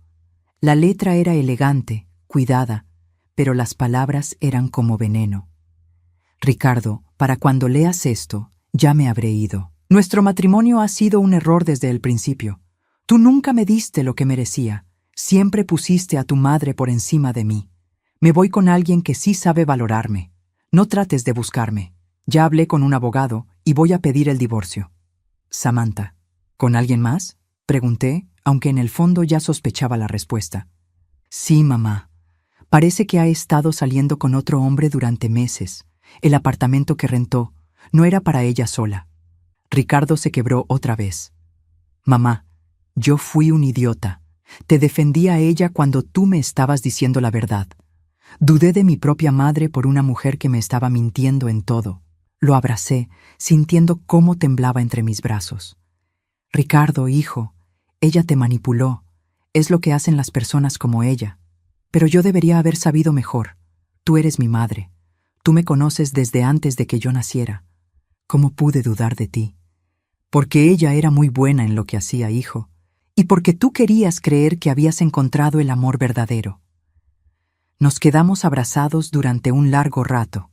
La letra era elegante, cuidada, pero las palabras eran como veneno. «Ricardo, para cuando leas esto, ya me habré ido. Nuestro matrimonio ha sido un error desde el principio. Tú nunca me diste lo que merecía. Siempre pusiste a tu madre por encima de mí. Me voy con alguien que sí sabe valorarme. No trates de buscarme. Ya hablé con un abogado y voy a pedir el divorcio». «Samantha, ¿con alguien más?», pregunté, aunque en el fondo ya sospechaba la respuesta. «Sí, mamá. Parece que ha estado saliendo con otro hombre durante meses. El apartamento que rentó no era para ella sola». Ricardo se quebró otra vez. «Mamá, yo fui un idiota. Te defendí a ella cuando tú me estabas diciendo la verdad. Dudé de mi propia madre por una mujer que me estaba mintiendo en todo». Lo abracé, sintiendo cómo temblaba entre mis brazos. «Ricardo, hijo, ella te manipuló. Es lo que hacen las personas como ella. Pero yo debería haber sabido mejor. Tú eres mi madre. Tú me conoces desde antes de que yo naciera. ¿Cómo pude dudar de ti? Porque ella era muy buena en lo que hacía, hijo. Y porque tú querías creer que habías encontrado el amor verdadero». Nos quedamos abrazados durante un largo rato.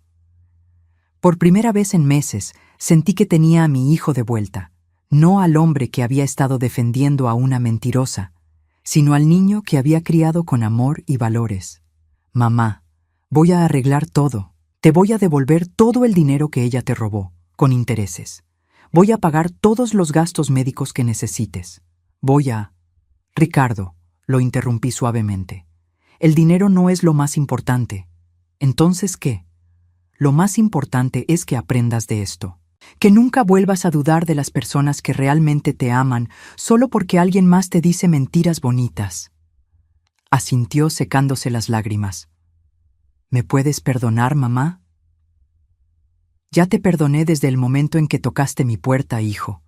Por primera vez en meses, sentí que tenía a mi hijo de vuelta, no al hombre que había estado defendiendo a una mentirosa, sino al niño que había criado con amor y valores. «Mamá, voy a arreglar todo. Te voy a devolver todo el dinero que ella te robó, con intereses. Voy a pagar todos los gastos médicos que necesites. Voy a...». «Ricardo», lo interrumpí suavemente, «el dinero no es lo más importante». «¿Entonces qué?». «Lo más importante es que aprendas de esto. Que nunca vuelvas a dudar de las personas que realmente te aman solo porque alguien más te dice mentiras bonitas». Asintió secándose las lágrimas. «¿Me puedes perdonar, mamá?». «Ya te perdoné desde el momento en que tocaste mi puerta, hijo».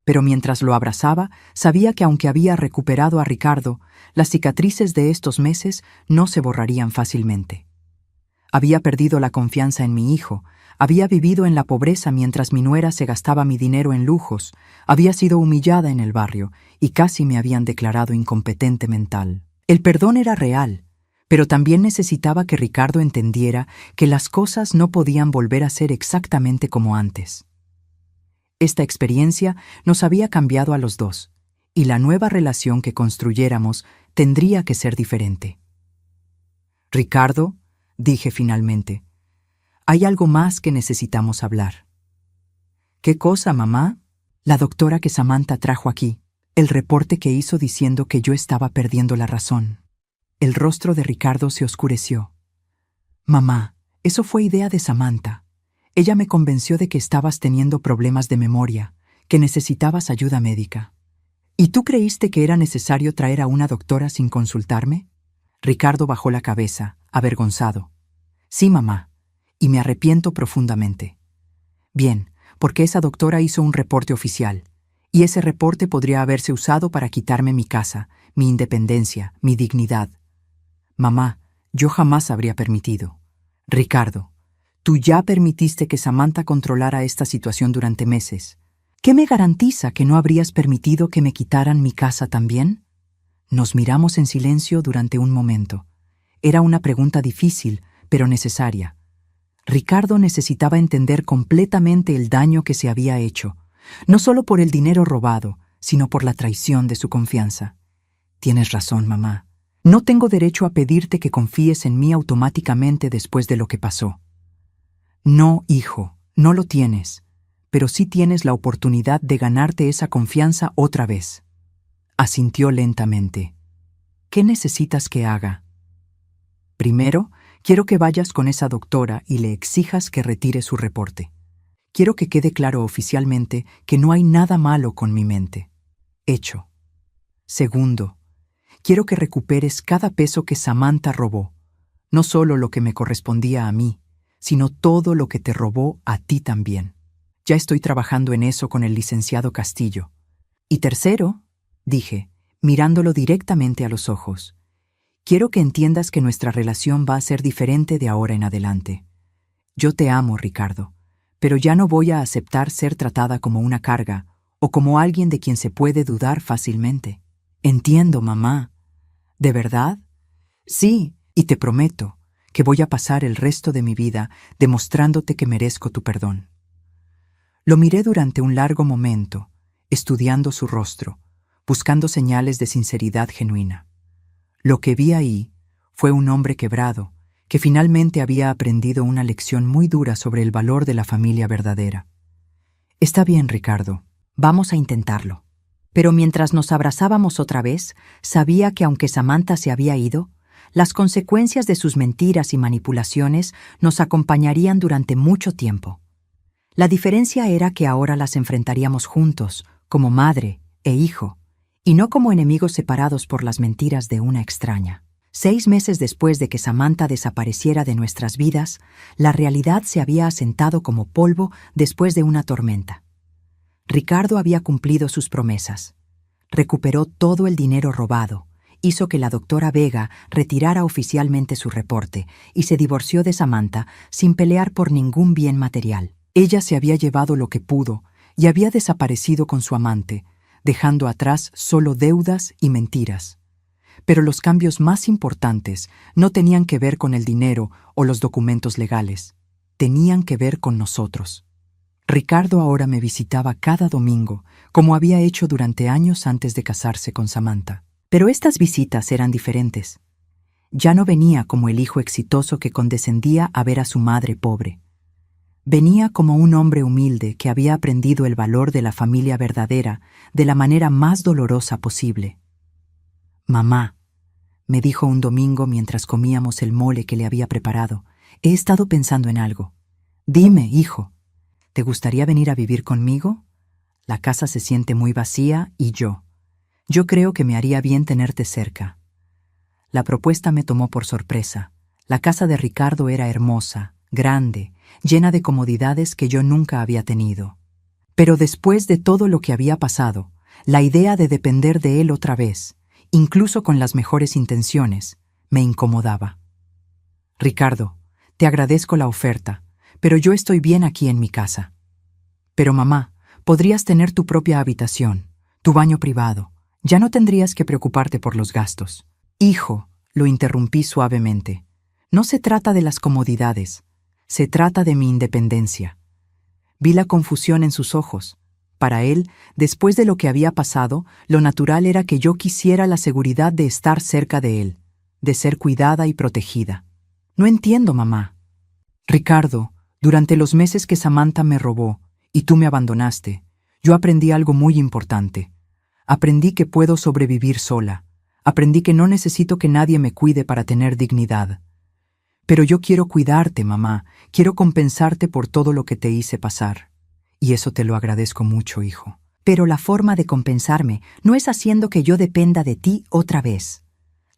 Pero mientras lo abrazaba, sabía que aunque había recuperado a Ricardo, las cicatrices de estos meses no se borrarían fácilmente. Había perdido la confianza en mi hijo, había vivido en la pobreza mientras mi nuera se gastaba mi dinero en lujos, había sido humillada en el barrio y casi me habían declarado incompetente mental. El perdón era real, pero también necesitaba que Ricardo entendiera que las cosas no podían volver a ser exactamente como antes. Esta experiencia nos había cambiado a los dos, y la nueva relación que construyéramos tendría que ser diferente. «Ricardo», dije finalmente, «hay algo más que necesitamos hablar». «¿Qué cosa, mamá?». «La doctora que Samantha trajo aquí, el reporte que hizo diciendo que yo estaba perdiendo la razón». El rostro de Ricardo se oscureció. «Mamá, eso fue idea de Samantha. Ella me convenció de que estabas teniendo problemas de memoria, que necesitabas ayuda médica. ¿Y tú creíste que era necesario traer a una doctora sin consultarme?». Ricardo bajó la cabeza, avergonzado. «Sí, mamá, y me arrepiento profundamente». «Bien, porque esa doctora hizo un reporte oficial, y ese reporte podría haberse usado para quitarme mi casa, mi independencia, mi dignidad. Mamá, yo jamás habría permitido. Ricardo, tú ya permitiste que Samantha controlara esta situación durante meses. ¿Qué me garantiza que no habrías permitido que me quitaran mi casa también? Nos miramos en silencio durante un momento. Era una pregunta difícil, pero necesaria. Ricardo necesitaba entender completamente el daño que se había hecho, no solo por el dinero robado, sino por la traición de su confianza. Tienes razón, mamá. No tengo derecho a pedirte que confíes en mí automáticamente después de lo que pasó. No, hijo, no lo tienes, pero sí tienes la oportunidad de ganarte esa confianza otra vez. Asintió lentamente. ¿Qué necesitas que haga? Primero, quiero que vayas con esa doctora y le exijas que retire su reporte. Quiero que quede claro oficialmente que no hay nada malo con mi mente. Hecho. Segundo, quiero que recuperes cada peso que Samantha robó, no solo lo que me correspondía a mí, sino todo lo que te robó a ti también. Ya estoy trabajando en eso con el licenciado Castillo. Y tercero, dije, mirándolo directamente a los ojos, quiero que entiendas que nuestra relación va a ser diferente de ahora en adelante. Yo te amo, Ricardo, pero ya no voy a aceptar ser tratada como una carga o como alguien de quien se puede dudar fácilmente. Entiendo, mamá. ¿De verdad? Sí, y te prometo que voy a pasar el resto de mi vida demostrándote que merezco tu perdón. Lo miré durante un largo momento, estudiando su rostro, buscando señales de sinceridad genuina. Lo que vi ahí fue un hombre quebrado, que finalmente había aprendido una lección muy dura sobre el valor de la familia verdadera. Está bien, Ricardo, vamos a intentarlo. Pero mientras nos abrazábamos otra vez, sabía que aunque Samantha se había ido, las consecuencias de sus mentiras y manipulaciones nos acompañarían durante mucho tiempo. La diferencia era que ahora las enfrentaríamos juntos, como madre e hijo, y no como enemigos separados por las mentiras de una extraña. 6 meses después de que Samantha desapareciera de nuestras vidas, la realidad se había asentado como polvo después de una tormenta. Ricardo había cumplido sus promesas. Recuperó todo el dinero robado, hizo que la doctora Vega retirara oficialmente su reporte y se divorció de Samantha sin pelear por ningún bien material. Ella se había llevado lo que pudo y había desaparecido con su amante, dejando atrás solo deudas y mentiras. Pero los cambios más importantes no tenían que ver con el dinero o los documentos legales. Tenían que ver con nosotros. Ricardo ahora me visitaba cada domingo, como había hecho durante años antes de casarse con Samantha. Pero estas visitas eran diferentes. Ya no venía como el hijo exitoso que condescendía a ver a su madre pobre. Venía como un hombre humilde que había aprendido el valor de la familia verdadera de la manera más dolorosa posible. «Mamá», me dijo un domingo mientras comíamos el mole que le había preparado, «he estado pensando en algo. Dime, hijo, ¿te gustaría venir a vivir conmigo? La casa se siente muy vacía y yo creo que me haría bien tenerte cerca». La propuesta me tomó por sorpresa. La casa de Ricardo era hermosa, grande, llena de comodidades que yo nunca había tenido. Pero después de todo lo que había pasado, la idea de depender de él otra vez, incluso con las mejores intenciones, me incomodaba. «Ricardo, te agradezco la oferta, pero yo estoy bien aquí en mi casa». «Pero mamá, podrías tener tu propia habitación, tu baño privado. Ya no tendrías que preocuparte por los gastos». «Hijo», lo interrumpí suavemente, «no se trata de las comodidades, se trata de mi independencia». Vi la confusión en sus ojos. Para él, después de lo que había pasado, lo natural era que yo quisiera la seguridad de estar cerca de él, de ser cuidada y protegida. «No entiendo, mamá». «Ricardo, durante los meses que Samantha me robó y tú me abandonaste, yo aprendí algo muy importante. Aprendí que puedo sobrevivir sola. Aprendí que no necesito que nadie me cuide para tener dignidad. Pero yo quiero cuidarte, mamá. Quiero compensarte por todo lo que te hice pasar. Y eso te lo agradezco mucho, hijo». «Pero la forma de compensarme no es haciendo que yo dependa de ti otra vez.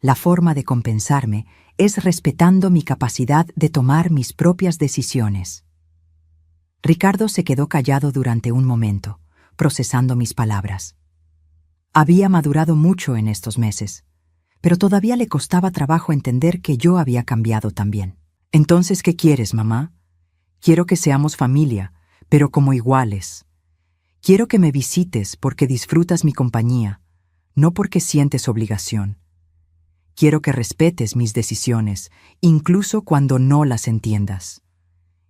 La forma de compensarme es respetando mi capacidad de tomar mis propias decisiones». Ricardo se quedó callado durante un momento, procesando mis palabras. Había madurado mucho en estos meses, pero todavía le costaba trabajo entender que yo había cambiado también. Entonces, ¿qué quieres, mamá? Quiero que seamos familia, pero como iguales. Quiero que me visites porque disfrutas mi compañía, no porque sientes obligación. Quiero que respetes mis decisiones, incluso cuando no las entiendas.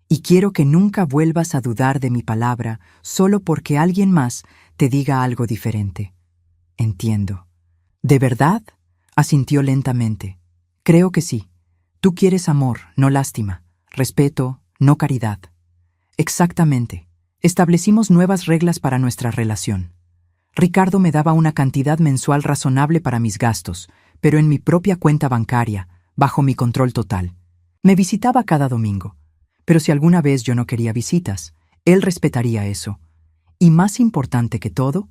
Y quiero que nunca vuelvas a dudar de mi palabra solo porque alguien más te diga algo diferente. Entiendo. ¿De verdad? Asintió lentamente. Creo que sí. Tú quieres amor, no lástima. Respeto, no caridad. Exactamente. Establecimos nuevas reglas para nuestra relación. Ricardo me daba una cantidad mensual razonable para mis gastos, pero en mi propia cuenta bancaria, bajo mi control total. Me visitaba cada domingo, pero si alguna vez yo no quería visitas, él respetaría eso. Y más importante que todo,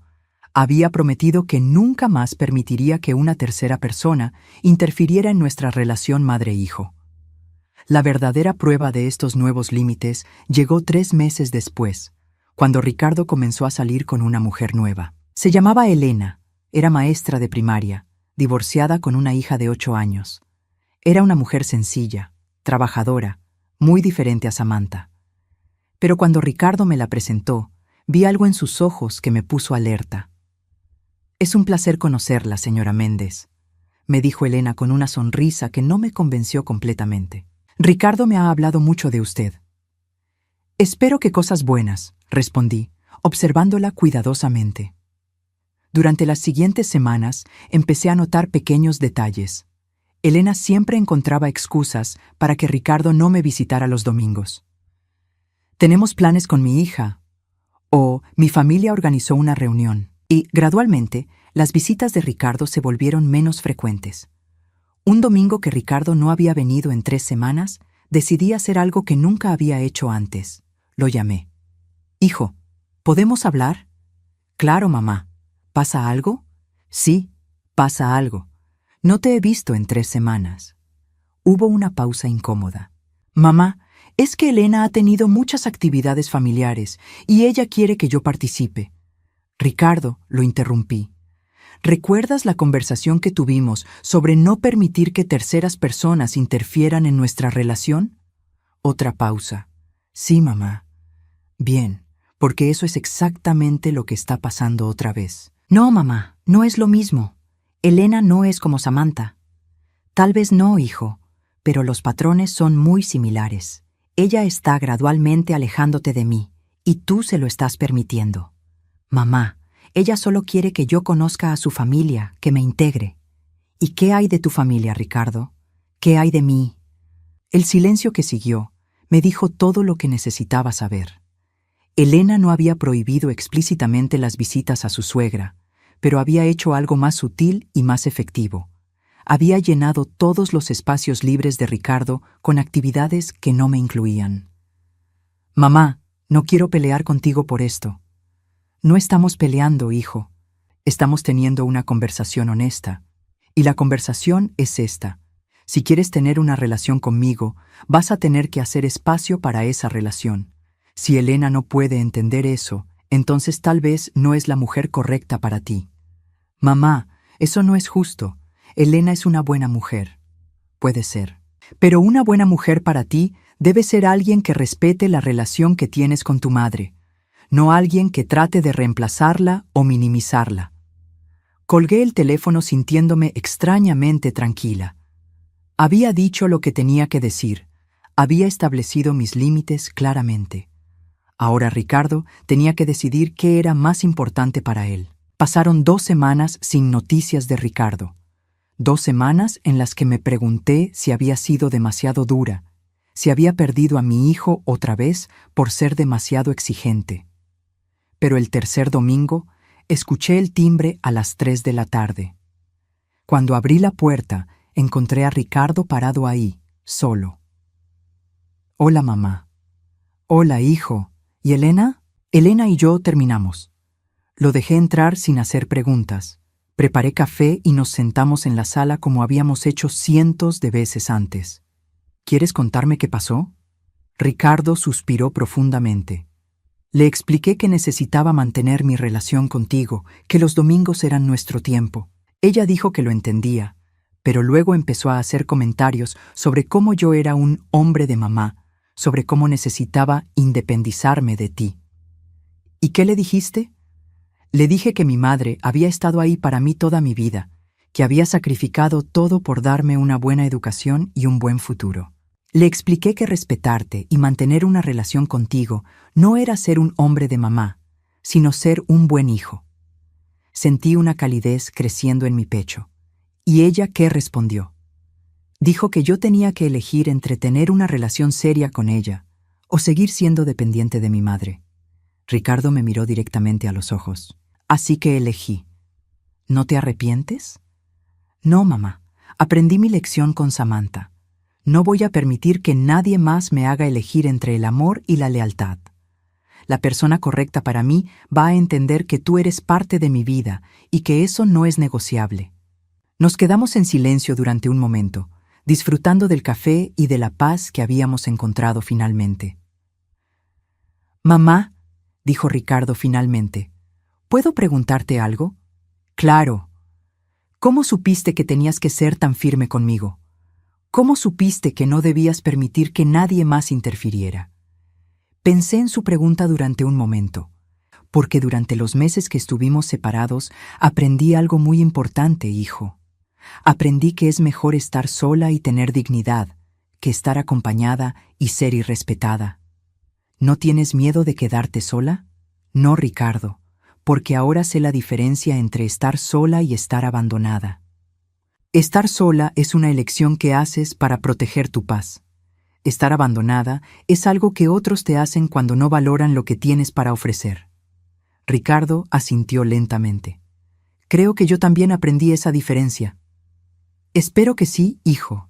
había prometido que nunca más permitiría que una tercera persona interfiriera en nuestra relación madre-hijo. La verdadera prueba de estos nuevos límites llegó 3 meses después, cuando Ricardo comenzó a salir con una mujer nueva. Se llamaba Elena, era maestra de primaria, divorciada con una hija de 8 años. Era una mujer sencilla, trabajadora, muy diferente a Samantha. Pero cuando Ricardo me la presentó, vi algo en sus ojos que me puso alerta. «Es un placer conocerla, señora Méndez», me dijo Elena con una sonrisa que no me convenció completamente. «Ricardo me ha hablado mucho de usted». «Espero que cosas buenas», respondí, observándola cuidadosamente. Durante las siguientes semanas empecé a notar pequeños detalles. Elena siempre encontraba excusas para que Ricardo no me visitara los domingos. «Tenemos planes con mi hija», o «mi familia organizó una reunión». Y, gradualmente, las visitas de Ricardo se volvieron menos frecuentes. Un domingo que Ricardo no había venido en 3 semanas, decidí hacer algo que nunca había hecho antes. Lo llamé. «Hijo, ¿podemos hablar?» «Claro, mamá. ¿Pasa algo?» «Sí, pasa algo. No te he visto en 3 semanas». Hubo una pausa incómoda. «Mamá, es que Elena ha tenido muchas actividades familiares y ella quiere que yo participe». «Ricardo», lo interrumpí. «¿Recuerdas la conversación que tuvimos sobre no permitir que terceras personas interfieran en nuestra relación?» Otra pausa. «Sí, mamá». «Bien, porque eso es exactamente lo que está pasando otra vez». «No, mamá, no es lo mismo. Elena no es como Samantha». «Tal vez no, hijo, pero los patrones son muy similares. Ella está gradualmente alejándote de mí, y tú se lo estás permitiendo». «Mamá, ella solo quiere que yo conozca a su familia, que me integre». «¿Y qué hay de tu familia, Ricardo? ¿Qué hay de mí?» El silencio que siguió me dijo todo lo que necesitaba saber. Elena no había prohibido explícitamente las visitas a su suegra, pero había hecho algo más sutil y más efectivo. Había llenado todos los espacios libres de Ricardo con actividades que no me incluían. «Mamá, no quiero pelear contigo por esto». «No estamos peleando, hijo. Estamos teniendo una conversación honesta. Y la conversación es esta. Si quieres tener una relación conmigo, vas a tener que hacer espacio para esa relación. Si Elena no puede entender eso, entonces tal vez no es la mujer correcta para ti». «Mamá, eso no es justo. Elena es una buena mujer». «Puede ser. Pero una buena mujer para ti debe ser alguien que respete la relación que tienes con tu madre, no alguien que trate de reemplazarla o minimizarla». Colgué el teléfono sintiéndome extrañamente tranquila. Había dicho lo que tenía que decir. Había establecido mis límites claramente. Ahora Ricardo tenía que decidir qué era más importante para él. Pasaron 2 semanas sin noticias de Ricardo. 2 semanas en las que me pregunté si había sido demasiado dura, si había perdido a mi hijo otra vez por ser demasiado exigente. Pero el tercer domingo, escuché el timbre a las 3 de la tarde. Cuando abrí la puerta, encontré a Ricardo parado ahí, solo. «Hola, mamá». «Hola, hijo. ¿Y Elena?» «Elena y yo terminamos». Lo dejé entrar sin hacer preguntas. Preparé café y nos sentamos en la sala como habíamos hecho cientos de veces antes. «¿Quieres contarme qué pasó?» Ricardo suspiró profundamente. Le expliqué que necesitaba mantener mi relación contigo, que los domingos eran nuestro tiempo. Ella dijo que lo entendía, pero luego empezó a hacer comentarios sobre cómo yo era un hombre de mamá, sobre cómo necesitaba independizarme de ti. ¿Y qué le dijiste? Le dije que mi madre había estado ahí para mí toda mi vida, que había sacrificado todo por darme una buena educación y un buen futuro. Le expliqué que respetarte y mantener una relación contigo no era ser un hombre de mamá, sino ser un buen hijo. Sentí una calidez creciendo en mi pecho. ¿Y ella qué respondió? Dijo que yo tenía que elegir entre tener una relación seria con ella o seguir siendo dependiente de mi madre. Ricardo me miró directamente a los ojos. Así que elegí. ¿No te arrepientes? No, mamá. Aprendí mi lección con Samantha. No voy a permitir que nadie más me haga elegir entre el amor y la lealtad. La persona correcta para mí va a entender que tú eres parte de mi vida y que eso no es negociable. Nos quedamos en silencio durante un momento, disfrutando del café y de la paz que habíamos encontrado finalmente. Mamá, dijo Ricardo finalmente, ¿puedo preguntarte algo? Claro. ¿Cómo supiste que tenías que ser tan firme conmigo? ¿Cómo supiste que no debías permitir que nadie más interfiriera? Pensé en su pregunta durante un momento, porque durante los meses que estuvimos separados aprendí algo muy importante, hijo. Aprendí que es mejor estar sola y tener dignidad, que estar acompañada y ser irrespetada. ¿No tienes miedo de quedarte sola? No, Ricardo, porque ahora sé la diferencia entre estar sola y estar abandonada. Estar sola es una elección que haces para proteger tu paz. Estar abandonada es algo que otros te hacen cuando no valoran lo que tienes para ofrecer. Ricardo asintió lentamente. Creo que yo también aprendí esa diferencia. Espero que sí, hijo,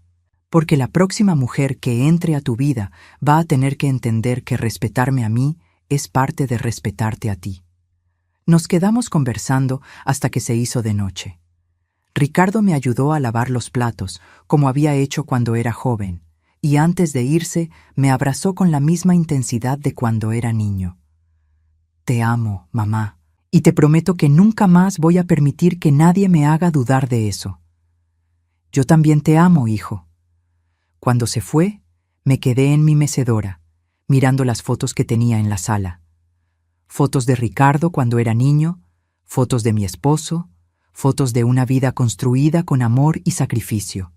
porque la próxima mujer que entre a tu vida va a tener que entender que respetarme a mí es parte de respetarte a ti. Nos quedamos conversando hasta que se hizo de noche. Ricardo me ayudó a lavar los platos, como había hecho cuando era joven, y antes de irse me abrazó con la misma intensidad de cuando era niño. Te amo, mamá, y te prometo que nunca más voy a permitir que nadie me haga dudar de eso. Yo también te amo, hijo. Cuando se fue, me quedé en mi mecedora, mirando las fotos que tenía en la sala. Fotos de Ricardo cuando era niño, fotos de mi esposo, fotos de una vida construida con amor y sacrificio.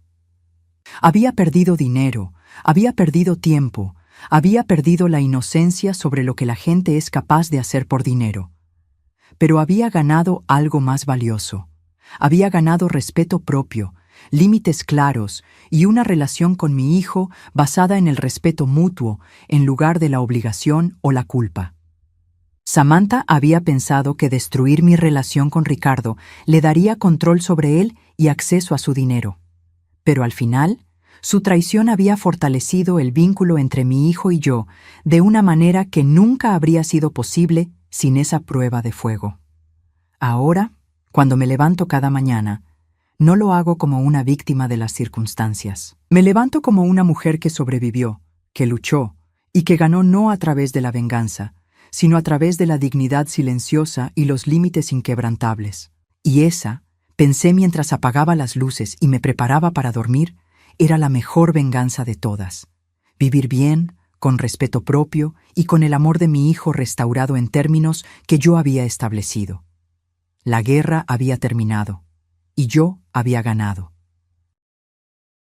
Había perdido dinero, había perdido tiempo, había perdido la inocencia sobre lo que la gente es capaz de hacer por dinero. Pero había ganado algo más valioso. Había ganado respeto propio, límites claros y una relación con mi hijo basada en el respeto mutuo en lugar de la obligación o la culpa. Samantha había pensado que destruir mi relación con Ricardo le daría control sobre él y acceso a su dinero. Pero al final, su traición había fortalecido el vínculo entre mi hijo y yo de una manera que nunca habría sido posible sin esa prueba de fuego. Ahora, cuando me levanto cada mañana, no lo hago como una víctima de las circunstancias. Me levanto como una mujer que sobrevivió, que luchó y que ganó no a través de la venganza, sino a través de la dignidad silenciosa y los límites inquebrantables. Y esa, pensé mientras apagaba las luces y me preparaba para dormir, era la mejor venganza de todas. Vivir bien, con respeto propio y con el amor de mi hijo restaurado en términos que yo había establecido. La guerra había terminado, y yo había ganado.